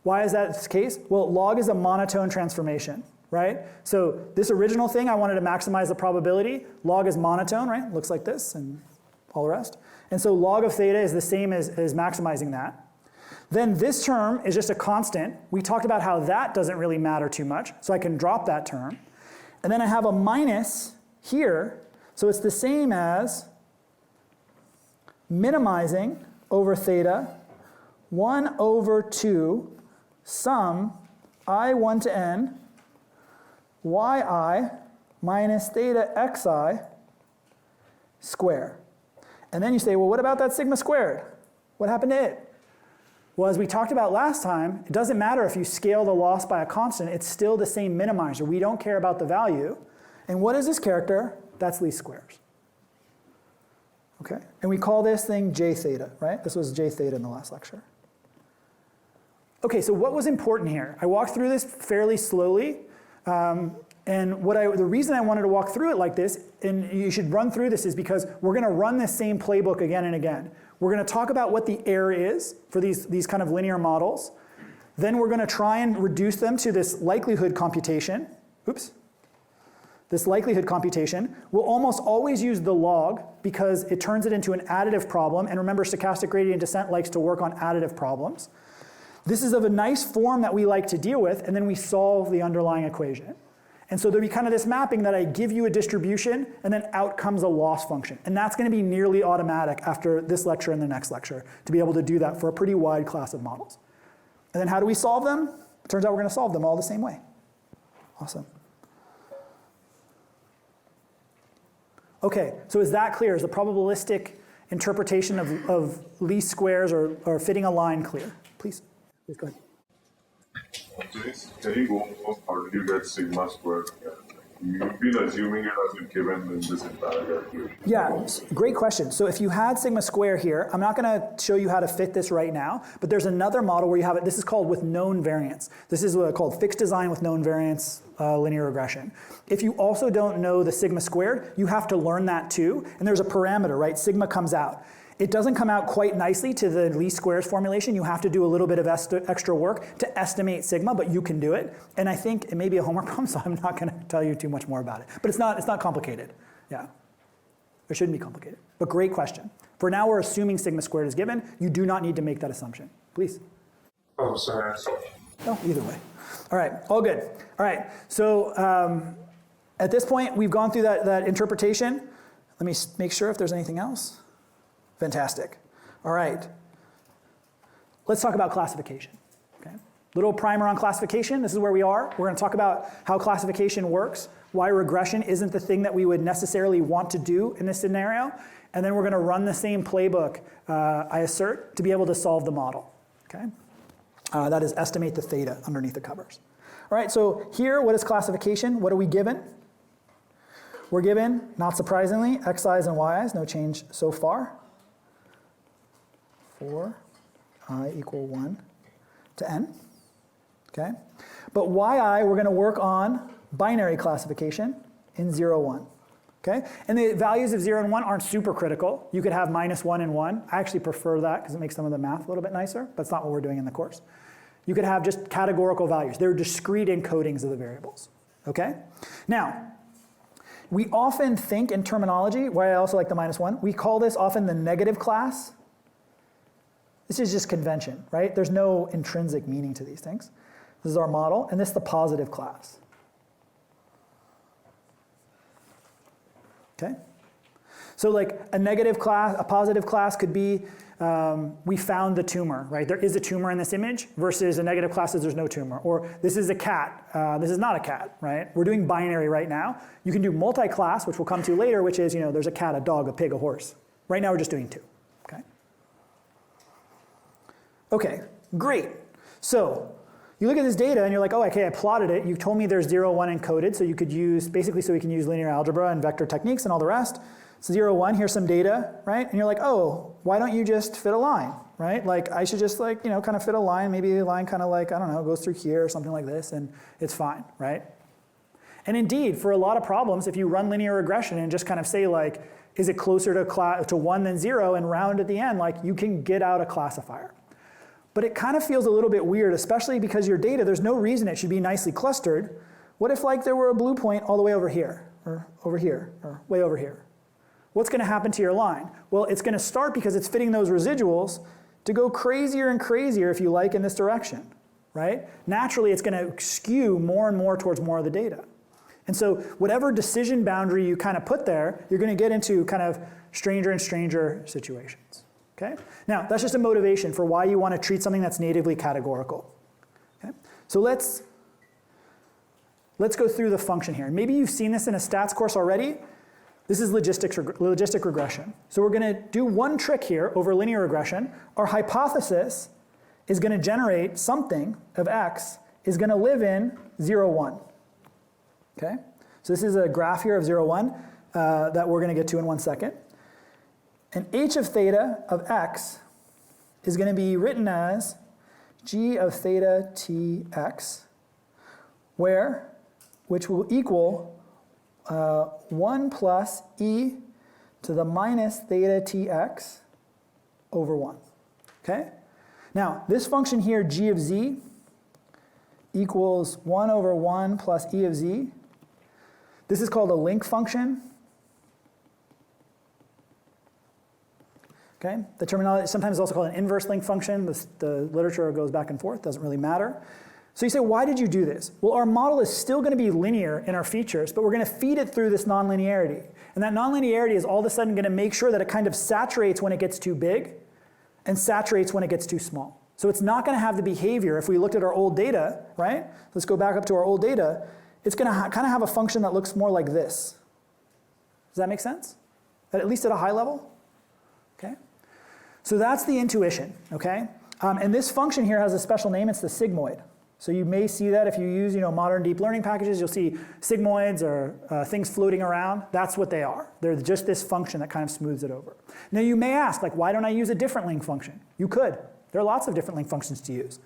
Why is that the case? Well, log is a monotone transformation, right? So this original thing, I wanted to maximize the probability. Log is monotone, right? Looks like this and all the rest. And so log of theta is the same as maximizing that. Then this term is just a constant. We talked about how that doesn't really matter too much, so I can drop that term. And then I have a minus here, so it's the same as minimizing over theta 1 over 2 sum I1 to n yi minus theta xi square. And then you say, well, what about that sigma squared? What happened to it? Well, as we talked about last time, it doesn't matter if you scale the loss by a constant, it's still the same minimizer. We don't care about the value. And what is this character? That's least squares. Okay? And we call this thing j theta, right? This was j theta in the last lecture. Okay, so what was important here? I walked through this fairly slowly. And the reason I wanted to walk through it like this, and you should run through this, is because we're going to run this same playbook again and again. We're going to talk about what the error is for these kind of linear models. Then we're going to try and reduce them to this likelihood computation. Oops. This likelihood computation. We'll almost always use the log because it turns it into an additive problem. And remember, stochastic gradient descent likes to work on additive problems. This is of a nice form that we like to deal with, and then we solve the underlying equation. And so there'll be kind of this mapping that I give you a distribution, and then out comes a loss function. And that's going to be nearly automatic after this lecture and the next lecture to be able to do that for a pretty wide class of models. And then how do we solve them? It turns out we're going to solve them all the same way. Awesome. Okay, so is that clear? Is the probabilistic interpretation of least squares or fitting a line clear? Please go ahead. Can you go over how did you get sigma squared? You've been assuming it as a given in this entire calculation. Yeah, great question. So if you had sigma square here, I'm not going to show you how to fit this right now, but there's another model where you have it. This is called with known variance. This is called fixed design with known variance linear regression. If you also don't know the sigma squared, you have to learn that too. And there's a parameter, right? Sigma comes out. It doesn't come out quite nicely to the least squares formulation. You have to do a little bit of extra work to estimate sigma, but you can do it. And I think it may be a homework problem, so I'm not going to tell you too much more about it. But it's not complicated. Yeah. It shouldn't be complicated. But great question. For now, we're assuming sigma squared is given. You do not need to make that assumption. Please. Oh, sorry. No, either way. All right, all good. All right, so at this point, we've gone through that interpretation. Let me make sure if there's anything else. Fantastic. All right. Let's talk about classification. Okay. Little primer on classification. This is where we are. We're going to talk about how classification works, why regression isn't the thing that we would necessarily want to do in this scenario, and then we're going to run the same playbook, I assert, to be able to solve the model. Okay. That is estimate the theta underneath the covers. All right, so here, what is classification? What are we given? We're given, not surprisingly, xi's and yi's, no change so far. 4 I equal 1 to n, okay? But yi, we're going to work on binary classification in 0, 1, okay? And the values of 0 and 1 aren't super critical. You could have -1 and 1. I actually prefer that because it makes some of the math a little bit nicer, but it's not what we're doing in the course. You could have just categorical values. They're discrete encodings of the variables, okay? Now, we often think in terminology, why I also like the -1, we call this often the negative class. This is just convention, right? There's no intrinsic meaning to these things. This is our model, and this is the positive class. Okay? So like a negative class, a positive class could be, we found the tumor, right? There is a tumor in this image, versus a negative class is there's no tumor. Or this is a cat, this is not a cat, right? We're doing binary right now. You can do multi-class, which we'll come to later, which is, there's a cat, a dog, a pig, a horse. Right now we're just doing 2, okay? Okay, great. So you look at this data and you're like, oh, okay, I plotted it. You told me there's 0, 1 encoded, so you could use, basically so we can use linear algebra and vector techniques and all the rest. So 0, 1, here's some data, right? And you're like, oh, why don't you just fit a line, right? Like I should just kind of fit a line. Maybe a line kind of like, I don't know, goes through here or something like this, and it's fine, right? And indeed, for a lot of problems, if you run linear regression and just kind of say like, is it closer to 1 than 0 and round at the end, like you can get out a classifier. But it kind of feels a little bit weird, especially because your data, there's no reason it should be nicely clustered. What if like there were a blue point all the way over here, or way over here, what's going to happen to your line? Well, it's going to start, because it's fitting those residuals, to go crazier and crazier, if you like, in this direction, right? Naturally, it's going to skew more and more towards more of the data. And so whatever decision boundary you kind of put there, you're going to get into kind of stranger and stranger situations, okay? Now, that's just a motivation for why you want to treat something that's natively categorical, okay? So let's go through the function here. Maybe you've seen this in a stats course already. This is logistic regression. So we're going to do one trick here over linear regression. Our hypothesis is going to generate something of x is going to live in 0, 1. Okay? So this is a graph here of 0, 1 that we're going to get to in 1 second. And h of theta of x is going to be written as g of theta tx, which will equal 1 plus e to the minus theta tx over 1. Okay? Now, this function here, g of z, equals 1 over 1 plus e of z. This is called a link function. Okay? The terminology sometimes is also called an inverse link function. The literature goes back and forth, doesn't really matter. So you say, why did you do this? Well, our model is still going to be linear in our features, but we're going to feed it through this nonlinearity. And that nonlinearity is all of a sudden going to make sure that it kind of saturates when it gets too big and saturates when it gets too small. So it's not going to have the behavior. If we looked at our old data, right? Let's go back up to our old data. It's going to kind of have a function that looks more like this. Does that make sense? At least at a high level? Okay? So that's the intuition, okay? And this function here has a special name. It's the sigmoid. So you may see that if you use modern deep learning packages, you'll see sigmoids or things floating around. That's what they are. They're just this function that kind of smooths it over. Now you may ask, like, why don't I use a different link function? You could. There are lots of different link functions to use.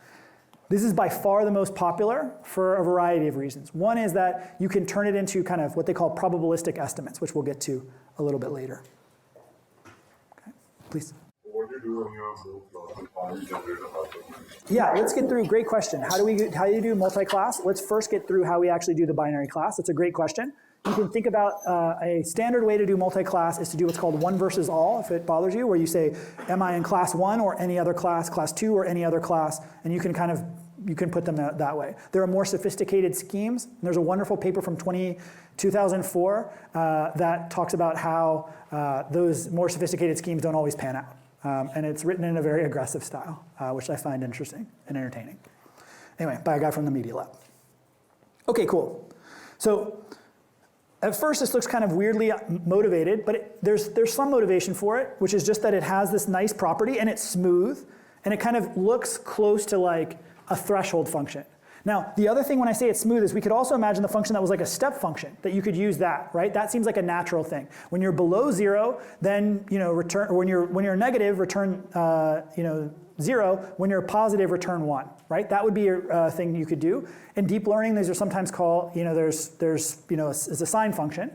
This is by far the most popular for a variety of reasons. One is that you can turn it into kind of what they call probabilistic estimates, which we'll get to a little bit later. Okay, please. What do you do when you have low classes? How do you generate a hyperplan? Yeah, let's get through. Great question. How do you do multi-class? Let's first get through how we actually do the binary class. That's a great question. You can think about a standard way to do multi-class is to do what's called one versus all, if it bothers you, where you say, am I in class 1 or any other class 2 or any other class, and you can put them that way. There are more sophisticated schemes. There's a wonderful paper from 2004 that talks about how those more sophisticated schemes don't always pan out. And it's written in a very aggressive style, which I find interesting and entertaining. Anyway, by a guy from the Media Lab. Okay, cool. So at first this looks kind of weirdly motivated, but there's some motivation for it, which is just that it has this nice property and it's smooth, and it kind of looks close to like a threshold function. Now, the other thing when I say it's smooth is we could also imagine the function that was like a step function, that you could use that, right? That seems like a natural thing. When you're below 0, then return, or when you're negative, return 0. When you're positive, return 1, right? That would be a thing you could do. In deep learning, these are sometimes called, it's a sign function.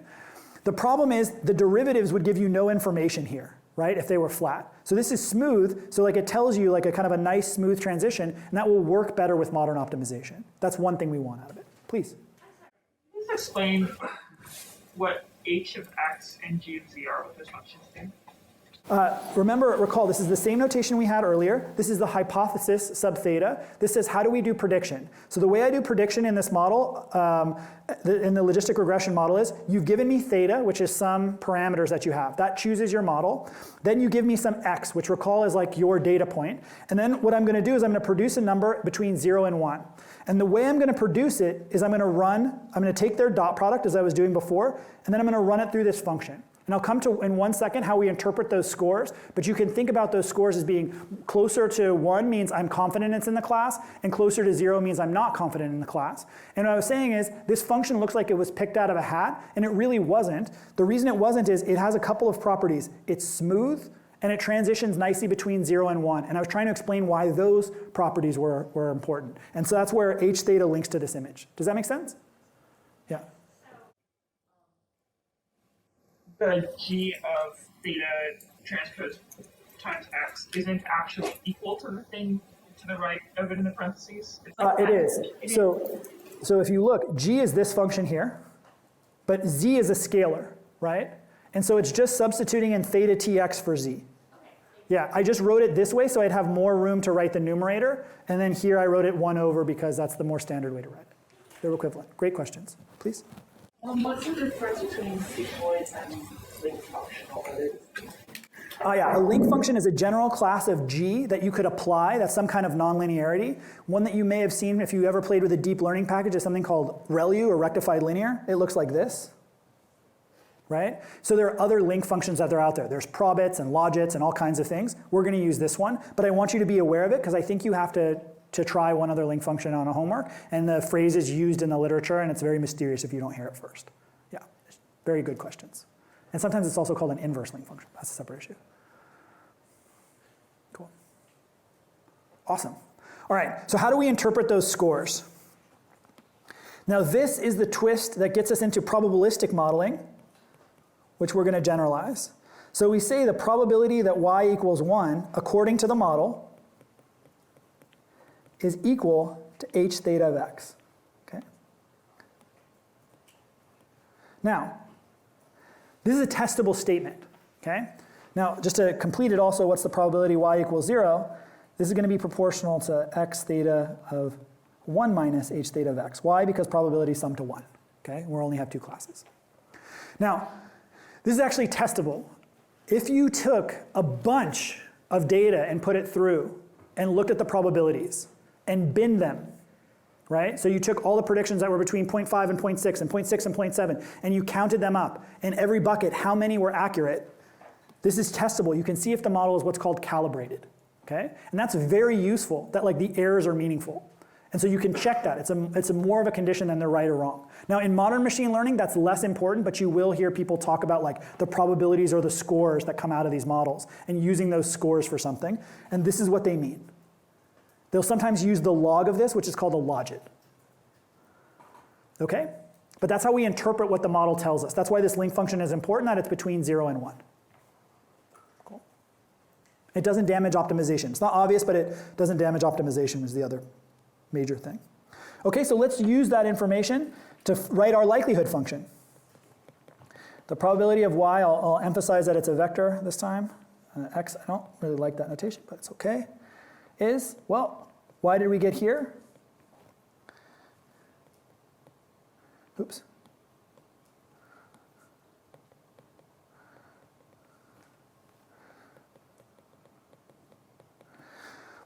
The problem is the derivatives would give you no information here, right, if they were flat. So this is smooth, so like it tells you like a kind of a nice smooth transition, and that will work better with modern optimization. That's one thing we want out of it. Please. Please explain what h of x and g of z are with this function thing. Recall, this is the same notation we had earlier. This is the hypothesis sub theta. This is how do we do prediction. So the way I do prediction in this model, in the logistic regression model is, you've given me theta, which is some parameters that you have. That chooses your model. Then you give me some x, which recall is like your data point. And then what I'm going to do is I'm going to produce a number between 0 and 1. And the way I'm going to produce it is I'm going to take their dot product as I was doing before, and then I'm going to run it through this function. And I'll come to in 1 second how we interpret those scores, but you can think about those scores as being closer to 1 means I'm confident it's in the class, and closer to 0 means I'm not confident in the class. And what I was saying is this function looks like it was picked out of a hat, and it really wasn't. The reason it wasn't is it has a couple of properties. It's smooth, and it transitions nicely between 0 and 1. And I was trying to explain why those properties were important. And so that's where h theta links to this image. Does that make sense? Yeah. The g of theta transpose times x isn't actually equal to the thing to the right of it in the parentheses? It is. So if you look, g is this function here, but z is a scalar, right? And so it's just substituting in theta tx for z. Yeah, I just wrote it this way so I'd have more room to write the numerator, and then here I wrote it 1 over because that's the more standard way to write it. They're equivalent. Great questions. Please? What's the difference between sigmoids and link functional? Yeah, a link function is a general class of G that you could apply. That's some kind of nonlinearity. One that you may have seen if you ever played with a deep learning package is something called ReLU, or rectified linear. It looks like this, right? So there are other link functions that are out there. There's probits and logits and all kinds of things. We're going to use this one, but I want you to be aware of it because I think you have to try one other link function on a homework, and the phrase is used in the literature, and it's very mysterious if you don't hear it first. Yeah, very good questions. And sometimes it's also called an inverse link function. That's a separate issue. Cool. Awesome. All right, so how do we interpret those scores? Now this is the twist that gets us into probabilistic modeling, which we're going to generalize. So we say the probability that y equals 1, according to the model, is equal to h theta of x. Okay? Now, this is a testable statement. Okay? Now, just to complete it also, what's the probability y equals 0? This is going to be proportional to x theta of 1 minus h theta of x. Why? Because probability sum to 1. Okay? We only have 2 classes. Now, this is actually testable. If you took a bunch of data and put it through and looked at the probabilities and binned them, right? So you took all the predictions that were between 0.5 and 0.6 and 0.6 and 0.7, and you counted them up, and every bucket, how many were accurate. This is testable. You can see if the model is what's called calibrated, okay? And that's very useful, that like the errors are meaningful. And so you can check that. It's a more of a condition than they're right or wrong. Now in modern machine learning, that's less important, but you will hear people talk about like the probabilities or the scores that come out of these models and using those scores for something. And this is what they mean. They'll sometimes use the log of this, which is called a logit. Okay? But that's how we interpret what the model tells us. That's why this link function is important, that it's between 0 and 1. Cool. It doesn't damage optimization. It's not obvious, but it doesn't damage optimization is the other major thing. Okay, so let's use that information to write our likelihood function. The probability of y, I'll emphasize that it's a vector this time. X, I don't really like that notation, but it's okay. Is, well, why did we get here? Oops.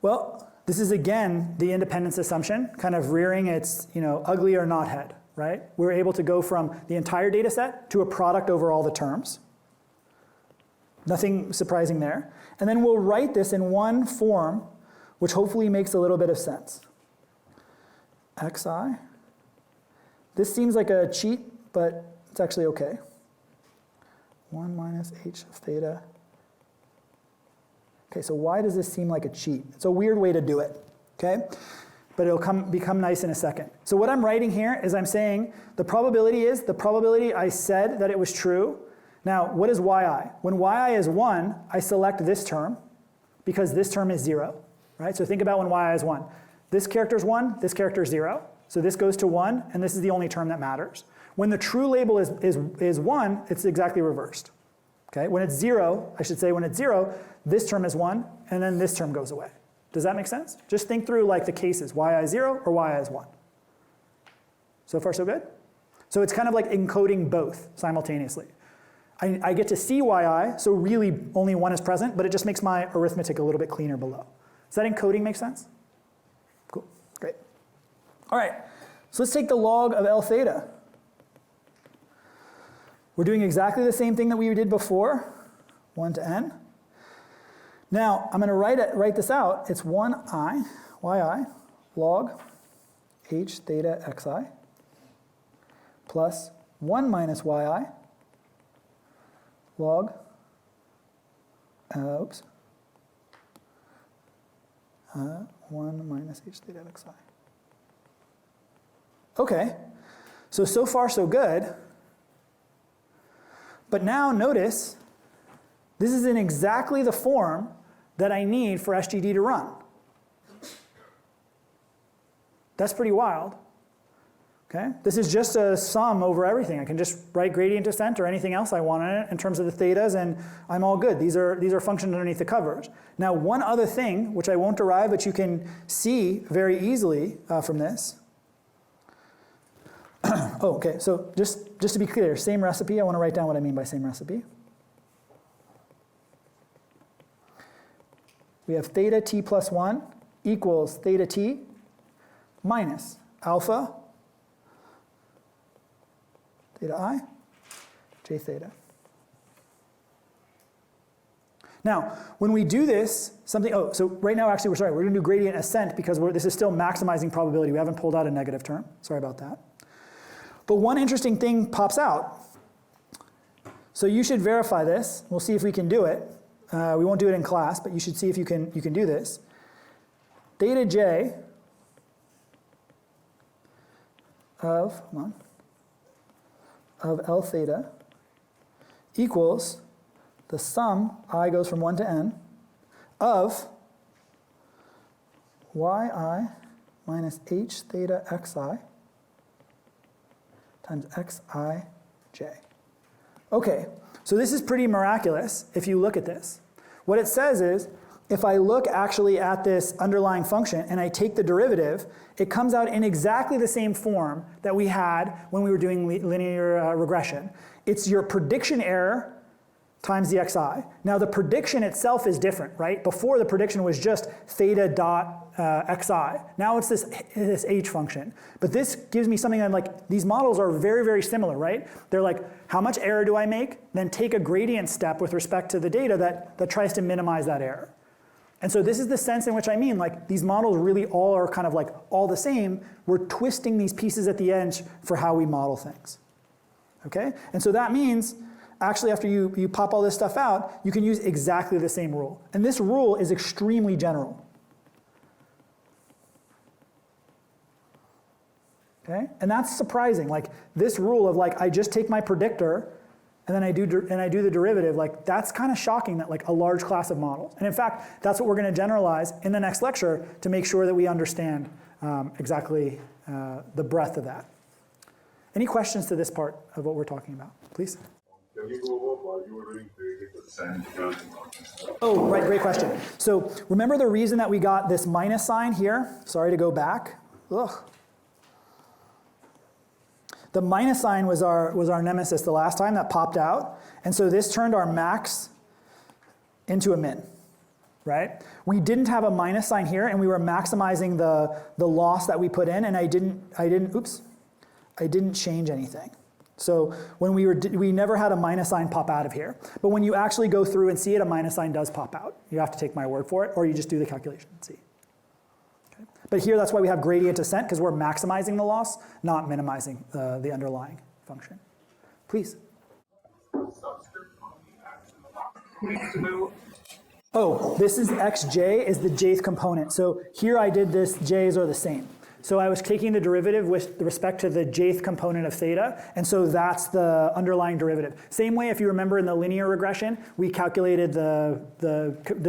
Well, this is again the independence assumption, kind of rearing its ugly or not head, right? We're able to go from the entire data set to a product over all the terms. Nothing surprising there. And then we'll write this in one form which hopefully makes a little bit of sense. xi. This seems like a cheat, but it's actually okay. 1 minus h of theta. Okay, so why does this seem like a cheat? It's a weird way to do it, okay? But it'll become nice in a second. So what I'm writing here is I'm saying the probability is the probability I said that it was true. Now, what is yi? When yi is 1, I select this term because this term is 0. Right? So think about when yi is 1. This character is 1, this character is 0. So this goes to 1, and this is the only term that matters. When the true label is 1, it's exactly reversed. Okay? When it's 0, I should say when it's 0, this term is 1, and then this term goes away. Does that make sense? Just think through like the cases, yi is 0 or yi is 1. So far so good? So it's kind of like encoding both simultaneously. I get to see yi, so really only 1 is present, but it just makes my arithmetic a little bit cleaner below. Does that encoding make sense? Cool, great. All right, so let's take the log of L theta. We're doing exactly the same thing that we did before, 1 to n. Now, I'm going to write this out. It's 1i, yi, log h theta xi, plus 1 minus yi, log, 1 minus h theta of xi. Okay, so far so good. But now notice, this is in exactly the form that I need for SGD to run. That's pretty wild. Okay? This is just a sum over everything. I can just write gradient descent or anything else I want in it in terms of the thetas, and I'm all good. These are functions underneath the covers. Now, one other thing, which I won't derive, but you can see very easily from this. Oh, okay, so just to be clear, same recipe. I want to write down what I mean by same recipe. We have theta t plus 1 equals theta t minus alpha theta I, j theta. Now, when we do this, so right now actually we're going to do gradient ascent because this is still maximizing probability. We haven't pulled out a negative term. Sorry about that. But one interesting thing pops out. So you should verify this. We'll see if we can do it. We won't do it in class, but you should see if you can do this. Theta j of L theta equals the sum, I goes from 1 to n, of yi minus h theta xi times xij. Okay, so this is pretty miraculous if you look at this. What it says is, if I look actually at this underlying function and I take the derivative, it comes out in exactly the same form that we had when we were doing linear regression. It's your prediction error times the xi. Now the prediction itself is different, right? Before the prediction was just theta dot xi. Now it's this h function. But this gives me something like, these models are very, very similar, right? They're like, how much error do I make? Then take a gradient step with respect to the data that tries to minimize that error. And so this is the sense in which I mean, like, these models really all are kind of like all the same. We're twisting these pieces at the edge for how we model things. Okay? And so that means, actually after you pop all this stuff out, you can use exactly the same rule. And this rule is extremely general. Okay? And that's surprising. Like, this rule of like, I just take my predictor and then I do the derivative, like, that's kind of shocking that like a large class of models. And in fact, that's what we're going to generalize in the next lecture to make sure that we understand exactly the breadth of that. Any questions to this part of what we're talking about, please? Can you go over why you were doing gradient descent? Oh, right, great question. So remember the reason that we got this minus sign here? Sorry to go back. Ugh. The minus sign was our nemesis the last time that popped out. And so this turned our max into a min, right? We didn't have a minus sign here, and we were maximizing the loss that we put in, and I didn't change anything. So when we never had a minus sign pop out of here. But when you actually go through and see it, a minus sign does pop out. You have to take my word for it, or you just do the calculation and see. Okay. But here, that's why we have gradient descent, because we're maximizing the loss, not minimizing the underlying function. Please. Oh, this is xj is the jth component. So here I did this, j's are the same. So I was taking the derivative with respect to the jth component of theta, and so that's the underlying derivative. Same way, if you remember in the linear regression, we calculated the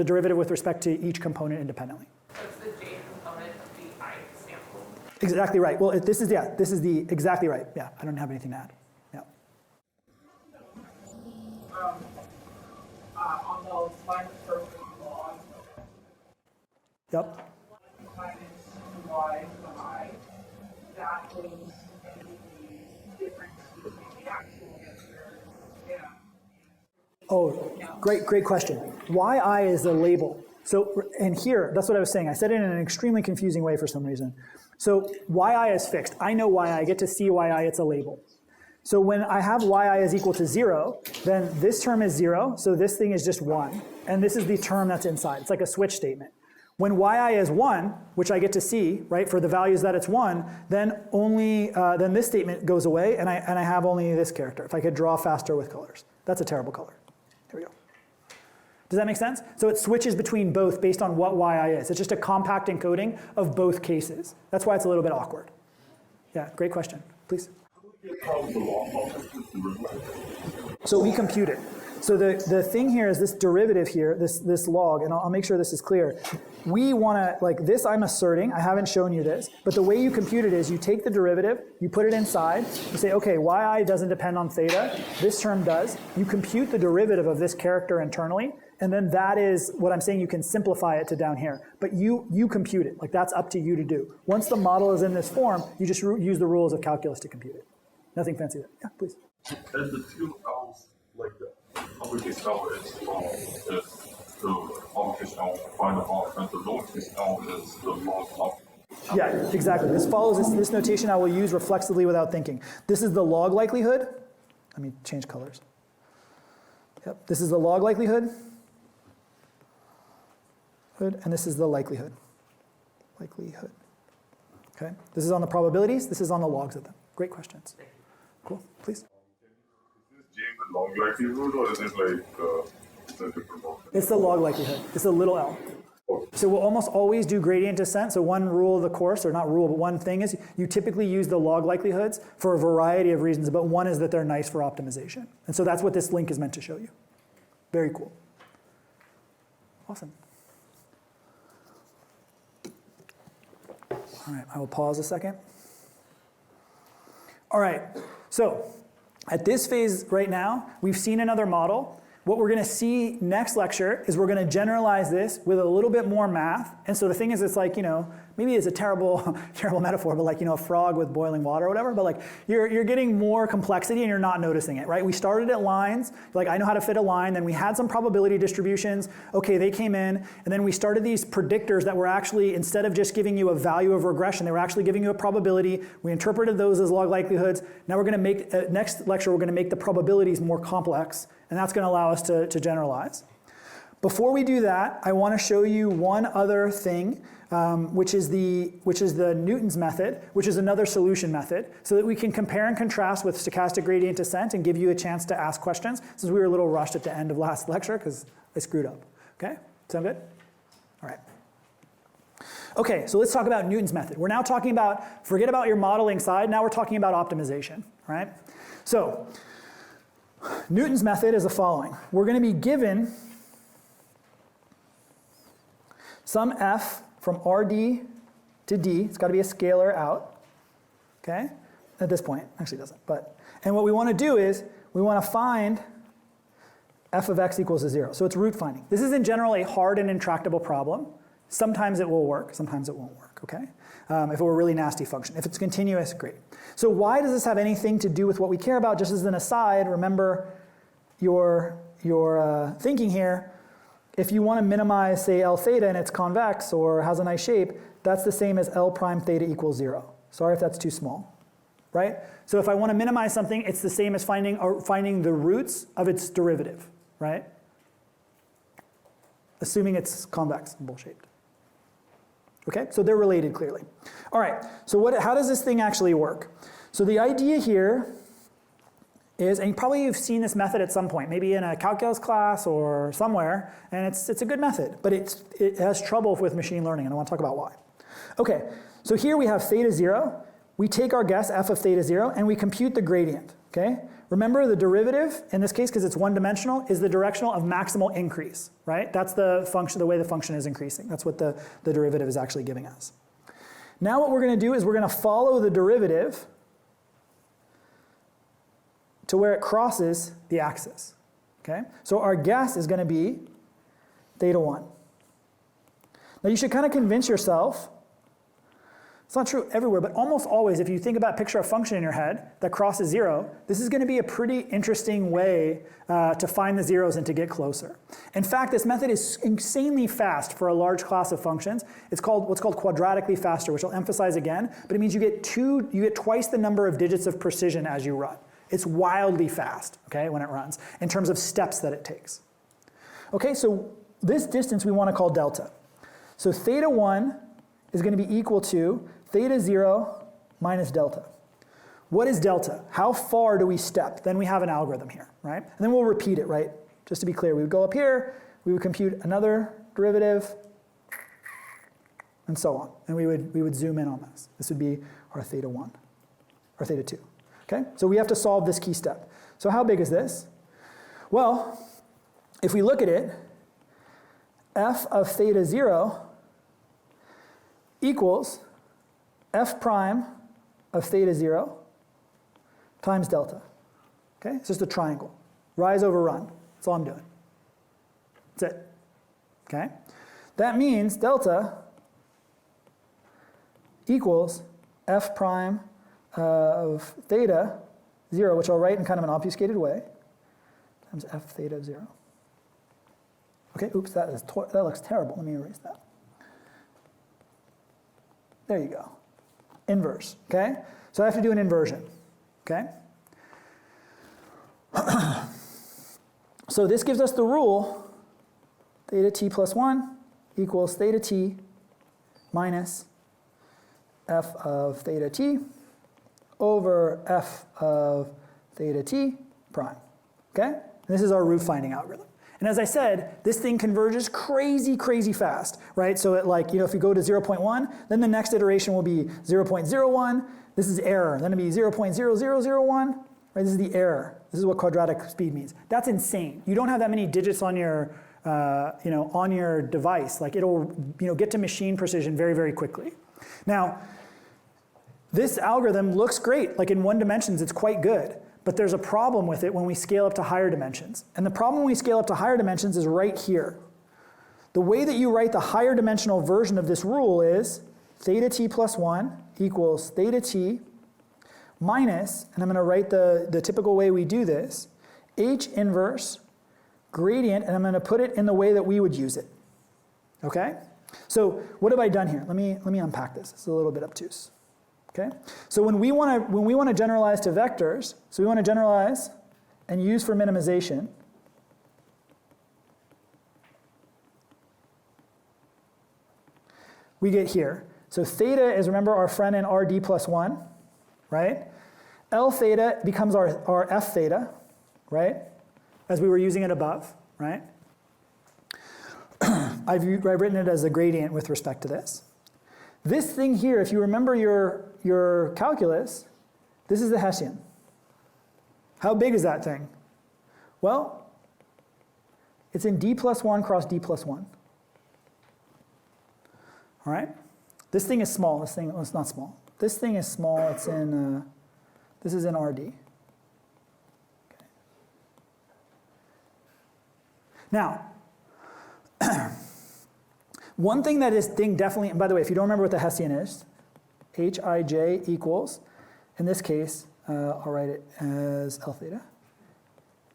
derivative with respect to each component independently. What's the jth component of the ith sample? Exactly right. Well, this is the exactly right. Yeah, I don't have anything to add. Yeah. On the line of perfect law, Yep. minus y by that was the difference between the actual answer. Yeah. Oh, great question. Yi is the label. So, and here, that's what I was saying. I said it in an extremely confusing way for some reason. So yi is fixed. I know yi. I get to see yi. It's a label. So when I have yi is equal to 0, then this term is 0. So this thing is just 1. And this is the term that's inside. It's like a switch statement. When yi is 1, which I get to see, right, for the values that it's 1, then then this statement goes away, and I have only this character. If I could draw faster with colors. That's a terrible color. Here we go. Does that make sense? So it switches between both based on what yi is. It's just a compact encoding of both cases. That's why it's a little bit awkward. Yeah, great question. Please. So we compute it. So the thing here is this derivative here, this log, and I'll make sure this is clear. We want to, like this I'm asserting, I haven't shown you this, but the way you compute it is you take the derivative, you put it inside, you say, okay, yi doesn't depend on theta, this term does. You compute the derivative of this character internally, and then that is what I'm saying, you can simplify it to down here. But you compute it, like that's up to you to do. Once the model is in this form, you just use the rules of calculus to compute it. Nothing fancy there. Yeah, please. And the two L's, like the uppercase L is the uppercase L find the R, and the lowercase L is the log of. Yeah, exactly. This follows this notation I will use reflexively without thinking. This is the log likelihood. Let me change colors. Yep, this is the log likelihood. And this is the likelihood. Likelihood. Okay, this is on the probabilities, this is on the logs of them. Great questions. Cool, please. Is this J the log likelihood, or is it like it's a different one? It's the log likelihood. It's a little l. So we'll almost always do gradient descent. So one rule of the course, or not rule, but one thing is you typically use the log likelihoods for a variety of reasons, but one is that they're nice for optimization. And so that's what this link is meant to show you. Very cool. Awesome. All right, I will pause a second. All right, so at this phase right now, we've seen another model. What we're going to see next lecture is we're going to generalize this with a little bit more math. And so the thing is, it's like, maybe it's a terrible, terrible metaphor, but like, a frog with boiling water or whatever, but like you're getting more complexity and you're not noticing it, right? We started at lines, like I know how to fit a line, then we had some probability distributions, okay, they came in, and then we started these predictors that were actually, instead of just giving you a value of regression, they were actually giving you a probability. We interpreted those as log likelihoods. Now we're going to make, next lecture, we're going to make the probabilities more complex, and that's going to allow us to generalize. Before we do that, I want to show you one other thing, which is the Newton's method, which is another solution method, so that we can compare and contrast with stochastic gradient descent and give you a chance to ask questions, since we were a little rushed at the end of last lecture because I screwed up. Okay? Sound good? All right. Okay, so let's talk about Newton's method. We're now talking about, forget about your modeling side, now we're talking about optimization, right? So, Newton's method is the following. We're going to be given some f from Rd to D. It's got to be a scalar out, okay? At this point, actually it doesn't, but, and what we want to do is we want to find f of x equals to 0. So it's root finding. This is in general a hard and intractable problem. Sometimes it will work, sometimes it won't work, okay? If it were a really nasty function. If it's continuous, great. So why does this have anything to do with what we care about? Just as an aside, remember your thinking here. If you want to minimize, say, L theta and it's convex or has a nice shape, that's the same as L prime theta equals 0. Sorry if that's too small, right? So if I want to minimize something, it's the same as finding the roots of its derivative, right? Assuming it's convex and bowl-shaped. Okay, so they're related clearly. All right, so how does this thing actually work? So the idea here is, and probably you've seen this method at some point, maybe in a calculus class or somewhere, and it's a good method, but it has trouble with machine learning, and I want to talk about why. Okay, so here we have theta 0. We take our guess, f of theta 0, and we compute the gradient, okay? Remember the derivative, in this case, because it's one-dimensional, is the directional of maximal increase, right? That's the function, the way the function is increasing. That's what the derivative is actually giving us. Now what we're going to do is we're going to follow the derivative to where it crosses the axis, okay? So our guess is going to be theta 1. Now you should kind of convince yourself, it's not true everywhere, but almost always, if you think about, picture a function in your head that crosses 0, this is going to be a pretty interesting way to find the zeros and to get closer. In fact, this method is insanely fast for a large class of functions. It's called what's called quadratically faster, which I'll emphasize again, but it means you get twice the number of digits of precision as you run. It's wildly fast, okay, when it runs, in terms of steps that it takes. Okay, so this distance we want to call delta. So theta 1 is going to be equal to theta 0 minus delta. What is delta? How far do we step? Then we have an algorithm here, right? And then we'll repeat it, right? Just to be clear, we would go up here, we would compute another derivative, and so on. And we would zoom in on this. This would be our theta 1, or theta 2. Okay? So we have to solve this key step. So how big is this? Well, if we look at it, f of theta 0 equals f prime of theta 0 times delta. Okay, it's just a triangle. Rise over run. That's all I'm doing. That's it. Okay? That means delta equals f prime of theta 0, which I'll write in kind of an obfuscated way, times f theta of 0. Okay, oops, that looks terrible. Let me erase that. There you go. Inverse, okay? So I have to do an inversion, okay? So this gives us the rule, theta t plus 1 equals theta t minus f of theta t over f of theta t prime, okay? And this is our root finding algorithm. And as I said, this thing converges crazy, crazy fast, right? So it like, if you go to 0.1, then the next iteration will be 0.01. This is error. Then it'll be 0.0001, right? This is the error. This is what quadratic speed means. That's insane. You don't have that many digits on your, on your device. Like it'll, get to machine precision very, very quickly. Now, this algorithm looks great. Like in 1 dimensions, it's quite good. But there's a problem with it when we scale up to higher dimensions. And the problem when we scale up to higher dimensions is right here. The way that you write the higher dimensional version of this rule is theta t plus 1 equals theta t minus, and I'm going to write the typical way we do this, h inverse gradient, and I'm going to put it in the way that we would use it. Okay? So what have I done here? Let me unpack this. It's a little bit obtuse. Okay? So when we want to generalize to vectors, so we want to generalize and use for minimization, we get here. So theta is, remember, our friend in RD plus 1, right? L theta becomes our F theta, right? As we were using it above, right? I've written it as a gradient with respect to this. This thing here, if you remember your calculus, this is the Hessian. How big is that thing? Well, it's in d plus 1 cross d plus 1. All right? This thing is small. This thing, well, it's not small. This thing is small. It's in, this is in RD. Okay. Now, one thing that this thing definitely, and by the way, if you don't remember what the Hessian is, Hij equals, in this case, I'll write it as L theta,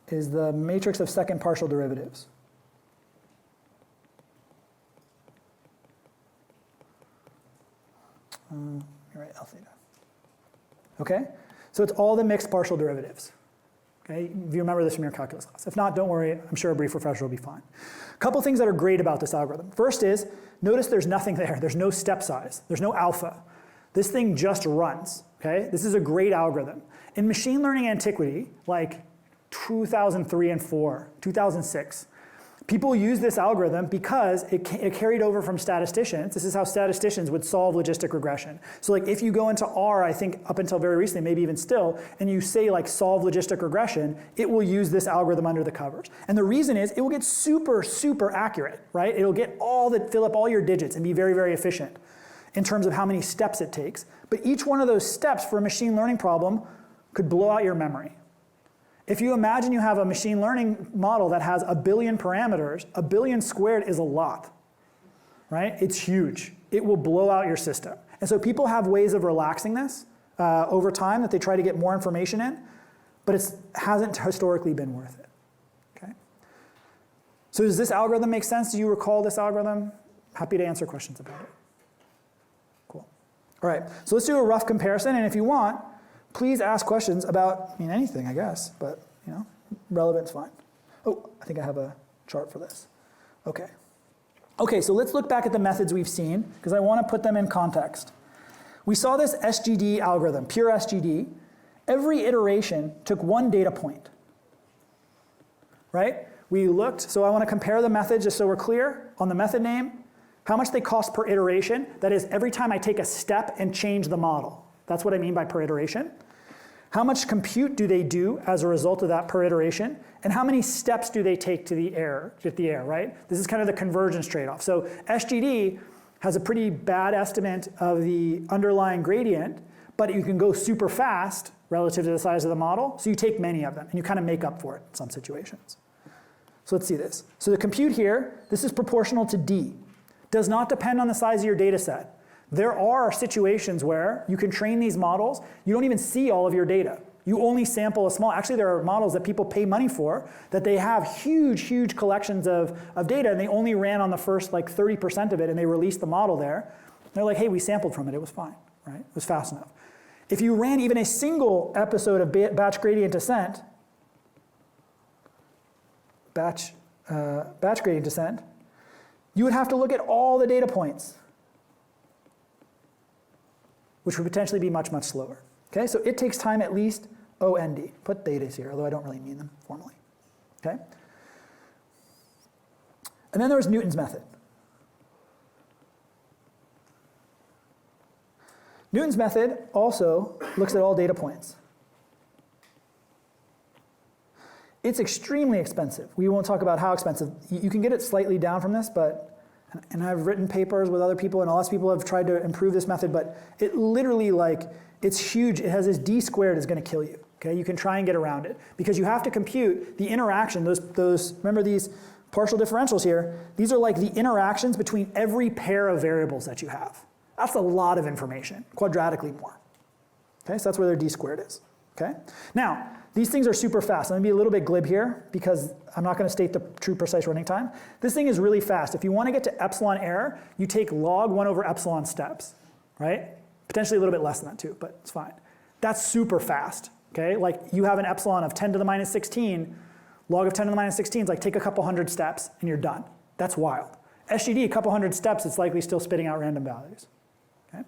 is the matrix of second partial derivatives. You're right, L theta. Okay? So it's all the mixed partial derivatives. Okay? If you remember this from your calculus class. If not, don't worry. I'm sure a brief refresher will be fine. A couple things that are great about this algorithm. First is, notice there's nothing there. There's no step size. There's no alpha. This thing just runs. Okay? This is a great algorithm. In machine learning antiquity, like 2003 and 4, 2006, people use this algorithm because it carried over from statisticians. This is how statisticians would solve logistic regression. So like if you go into R, I think up until very recently, maybe even still, and you say like solve logistic regression, it will use this algorithm under the covers. And the reason is it will get super, super accurate, right? It'll get fill up all your digits and be very, very efficient in terms of how many steps it takes. But each one of those steps for a machine learning problem could blow out your memory. If you imagine you have a machine learning model that has 1 billion parameters, 1 billion squared is a lot, right? It's huge. It will blow out your system. And so people have ways of relaxing this over time that they try to get more information in, but it hasn't historically been worth it, okay? So does this algorithm make sense? Do you recall this algorithm? Happy to answer questions about it. Cool. All right, so let's do a rough comparison, and if you want, please ask questions about, anything, I guess, but, relevant's fine. Oh, I think I have a chart for this. Okay. Okay, so let's look back at the methods we've seen, because I want to put them in context. We saw this SGD algorithm, pure SGD. Every iteration took one data point, right? We looked, so I want to compare the methods just so we're clear on the method name, how much they cost per iteration. That is, every time I take a step and change the model. That's what I mean by per iteration. How much compute do they do as a result of that per iteration? And how many steps do they take to get the error, right? This is kind of the convergence trade-off. So SGD has a pretty bad estimate of the underlying gradient, but you can go super fast relative to the size of the model, so you take many of them, and you kind of make up for it in some situations. So let's see this. So the compute here, this is proportional to D. Does not depend on the size of your data set. There are situations where you can train these models, you don't even see all of your data. You only sample a small, actually there are models that people pay money for, that they have huge, huge collections of data, and they only ran on the first like 30% of it, and they released the model there. They're like, hey, we sampled from it, it was fine, right? It was fast enough. If you ran even a single episode of batch gradient descent, batch gradient descent, you would have to look at all the data points, which would potentially be much, much slower. Okay, so it takes time at least OND. Put thetas here, although I don't really mean them formally. Okay? And then there was Newton's method. Newton's method also looks at all data points. It's extremely expensive. We won't talk about how expensive. You can get it slightly down from this, but, and I've written papers with other people, and lots of people have tried to improve this method, but it literally, like, it's huge. It has this d squared is going to kill you. Okay, you can try and get around it because you have to compute the interaction. Those remember these partial differentials here. These are like the interactions between every pair of variables that you have. That's a lot of information, quadratically more. Okay, so that's where their d squared is. Okay, now these things are super fast. I'm going to be a little bit glib here because I'm not going to state the true precise running time. This thing is really fast. If you want to get to epsilon error, you take log 1 over epsilon steps, right? Potentially a little bit less than that too, but it's fine. That's super fast, okay? Like you have an epsilon of 10 to the minus 16, log of 10 to the minus 16 is like take a couple hundred steps and you're done. That's wild. SGD, a couple hundred steps, it's likely still spitting out random values, okay?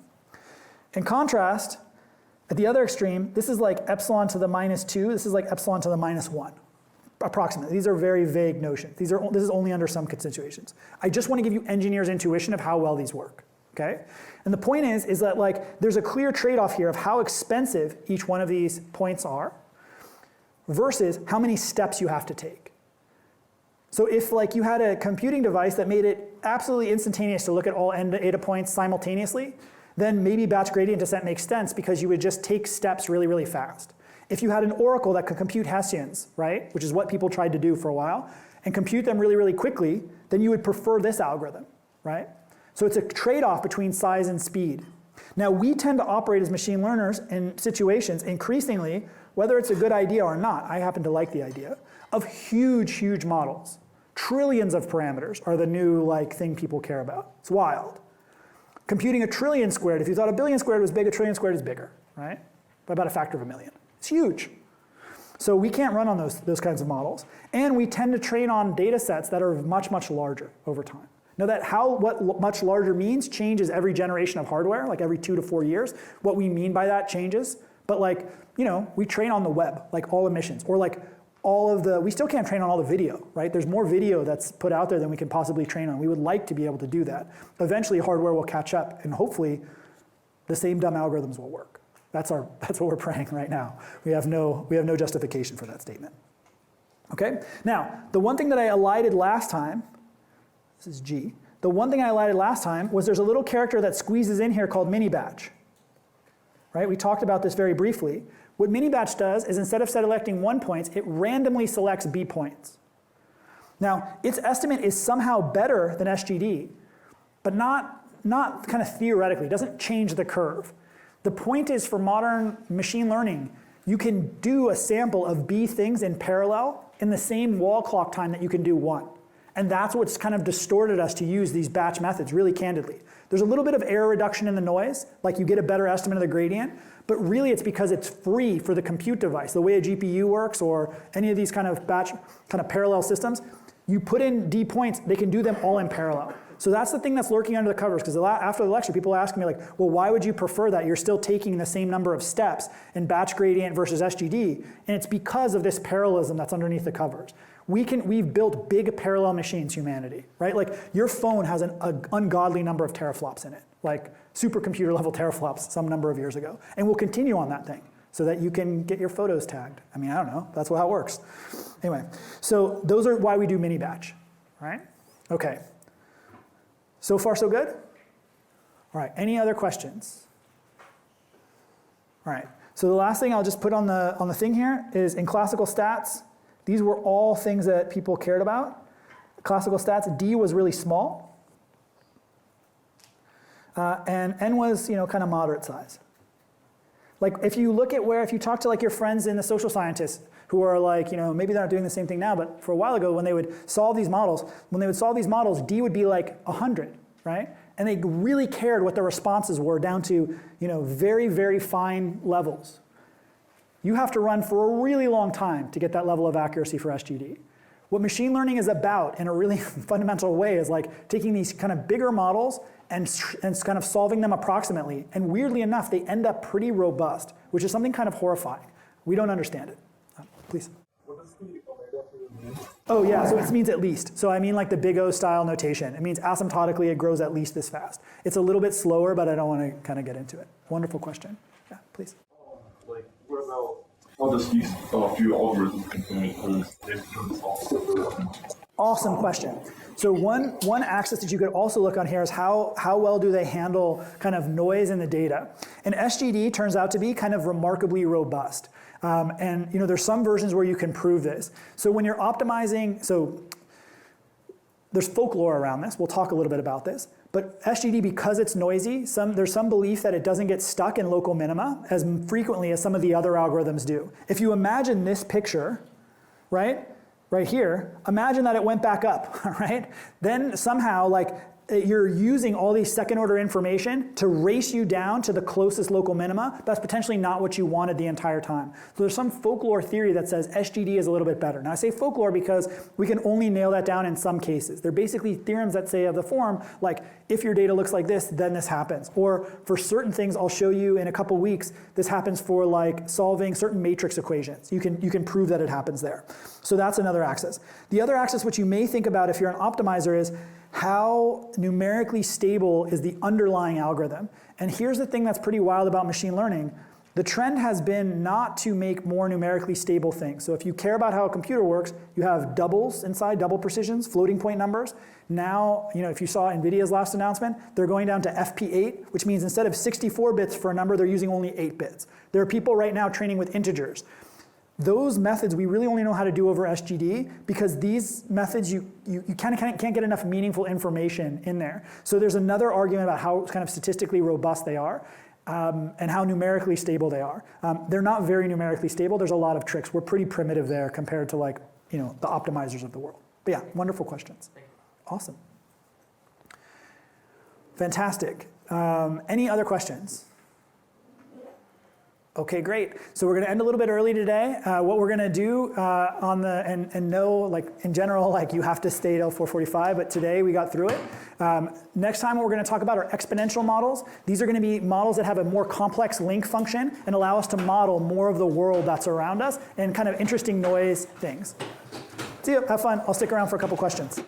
In contrast, at the other extreme, this is like epsilon to the minus 2, this is like epsilon to the minus 1, approximately. These are very vague notions. This is only under some situations. I just want to give you engineers' intuition of how well these work. Okay? And the point is that like there's a clear trade-off here of how expensive each one of these points are versus how many steps you have to take. So if like you had a computing device that made it absolutely instantaneous to look at all end data points simultaneously, then maybe batch gradient descent makes sense because you would just take steps really, really fast. If you had an oracle that could compute Hessians, right, which is what people tried to do for a while, and compute them really, really quickly, then you would prefer this algorithm, right? So it's a trade-off between size and speed. Now we tend to operate as machine learners in situations increasingly, whether it's a good idea or not, I happen to like the idea, of huge, huge models. Trillions of parameters are the new like thing people care about. It's wild. Computing a trillion squared, if you thought a billion squared was big, a trillion squared is bigger, right? By about a factor of 1,000,000. It's huge. So we can't run on those kinds of models. And we tend to train on data sets that are much, much larger over time. Now that what much larger means changes every generation of hardware, like every 2 to 4 years. What we mean by that changes. But like, you know, we train on the web, like all emissions, or like all of the, we still can't train on all the video, right? There's more video that's put out there than we can possibly train on. We would like to be able to do that. Eventually hardware will catch up and hopefully the same dumb algorithms will work. That's what we're praying right now. We have no justification for that statement. Okay? Now, the one thing that I elided last time, this is G. The one thing I elided last time was there's a little character that squeezes in here called mini batch. Right? We talked about this very briefly. What mini batch does is instead of selecting 1 point, it randomly selects B points. Now, its estimate is somehow better than SGD, but not kind of theoretically. It doesn't change the curve. The point is for modern machine learning, you can do a sample of B things in parallel in the same wall clock time that you can do one. And that's what's kind of distorted us to use these batch methods, really candidly. There's a little bit of error reduction in the noise, like you get a better estimate of the gradient, but really it's because it's free for the compute device. The way a GPU works or any of these kind of batch, kind of parallel systems, you put in D points, they can do them all in parallel. So that's the thing that's lurking under the covers, because after the lecture, people ask me like, well, why would you prefer that? You're still taking the same number of steps in batch gradient versus SGD, and it's because of this parallelism that's underneath the covers. We've built big parallel machines, humanity, right? Like your phone has an ungodly number of teraflops in it, like supercomputer level teraflops some number of years ago, and we'll continue on that thing. so that you can get your photos tagged. I mean, I don't know, that's how it works. Anyway, so those are why we do mini batch, right? Okay. So far, so good? All right, any other questions? All right, so the last thing I'll just put on the thing here is in classical stats, these were all things that people cared about. Classical stats, D was really small, and N was, kind of moderate size. Like if you look at if you talk to like your friends in the social scientists who are like, maybe they're not doing the same thing now, but for a while ago when they would solve these models, D would be like 100, right? And they really cared what the responses were down to, very, very fine levels. You have to run for a really long time to get that level of accuracy for SGD. What machine learning is about in a really fundamental way is like taking these kind of bigger models and kind of solving them approximately. And weirdly enough, they end up pretty robust, which is something kind of horrifying. We don't understand it. Please. What is the omega for your name? Oh yeah, so it means at least. So I mean like the big O style notation. It means asymptotically it grows at least this fast. It's a little bit slower, but I don't want to kind of get into it. Wonderful question. Yeah, please. Like, what about how does these few algorithms implement this? Awesome question. So one axis that you could also look on here is how well do they handle kind of noise in the data. And SGD turns out to be kind of remarkably robust. And there's some versions where you can prove this. So when you're optimizing, so there's folklore around this. We'll talk a little bit about this. But SGD, because it's noisy, there's some belief that it doesn't get stuck in local minima as frequently as some of the other algorithms do. If you imagine this picture, right here, imagine that it went back up, right? Then somehow, you're using all these second order information to race you down to the closest local minima. That's potentially not what you wanted the entire time. So there's some folklore theory that says SGD is a little bit better. Now I say folklore because we can only nail that down in some cases. They're basically theorems that say of the form, like if your data looks like this, then this happens. Or for certain things, I'll show you in a couple weeks, this happens for like solving certain matrix equations. You can prove that it happens there. So that's another axis. The other axis, which you may think about if you're an optimizer, is how numerically stable is the underlying algorithm. And here's the thing that's pretty wild about machine learning. The trend has been not to make more numerically stable things. So if you care about how a computer works, you have doubles inside, double precisions, floating point numbers. Now, if you saw NVIDIA's last announcement, they're going down to FP8, which means instead of 64 bits for a number, they're using only 8 bits. There are people right now training with integers. Those methods we really only know how to do over SGD because these methods you kind of can't get enough meaningful information in there. So there's another argument about how kind of statistically robust they are and how numerically stable they are. They're not very numerically stable. There's a lot of tricks. We're pretty primitive there compared to the optimizers of the world. But yeah, wonderful questions. Awesome. Fantastic. Any other questions? Okay, great. So we're going to end a little bit early today. What we're going to do in general, you have to stay till 4:45, but today we got through it. Next time, what we're going to talk about are exponential models. These are going to be models that have a more complex link function and allow us to model more of the world that's around us and kind of interesting noise things. See you. Have fun. I'll stick around for a couple questions.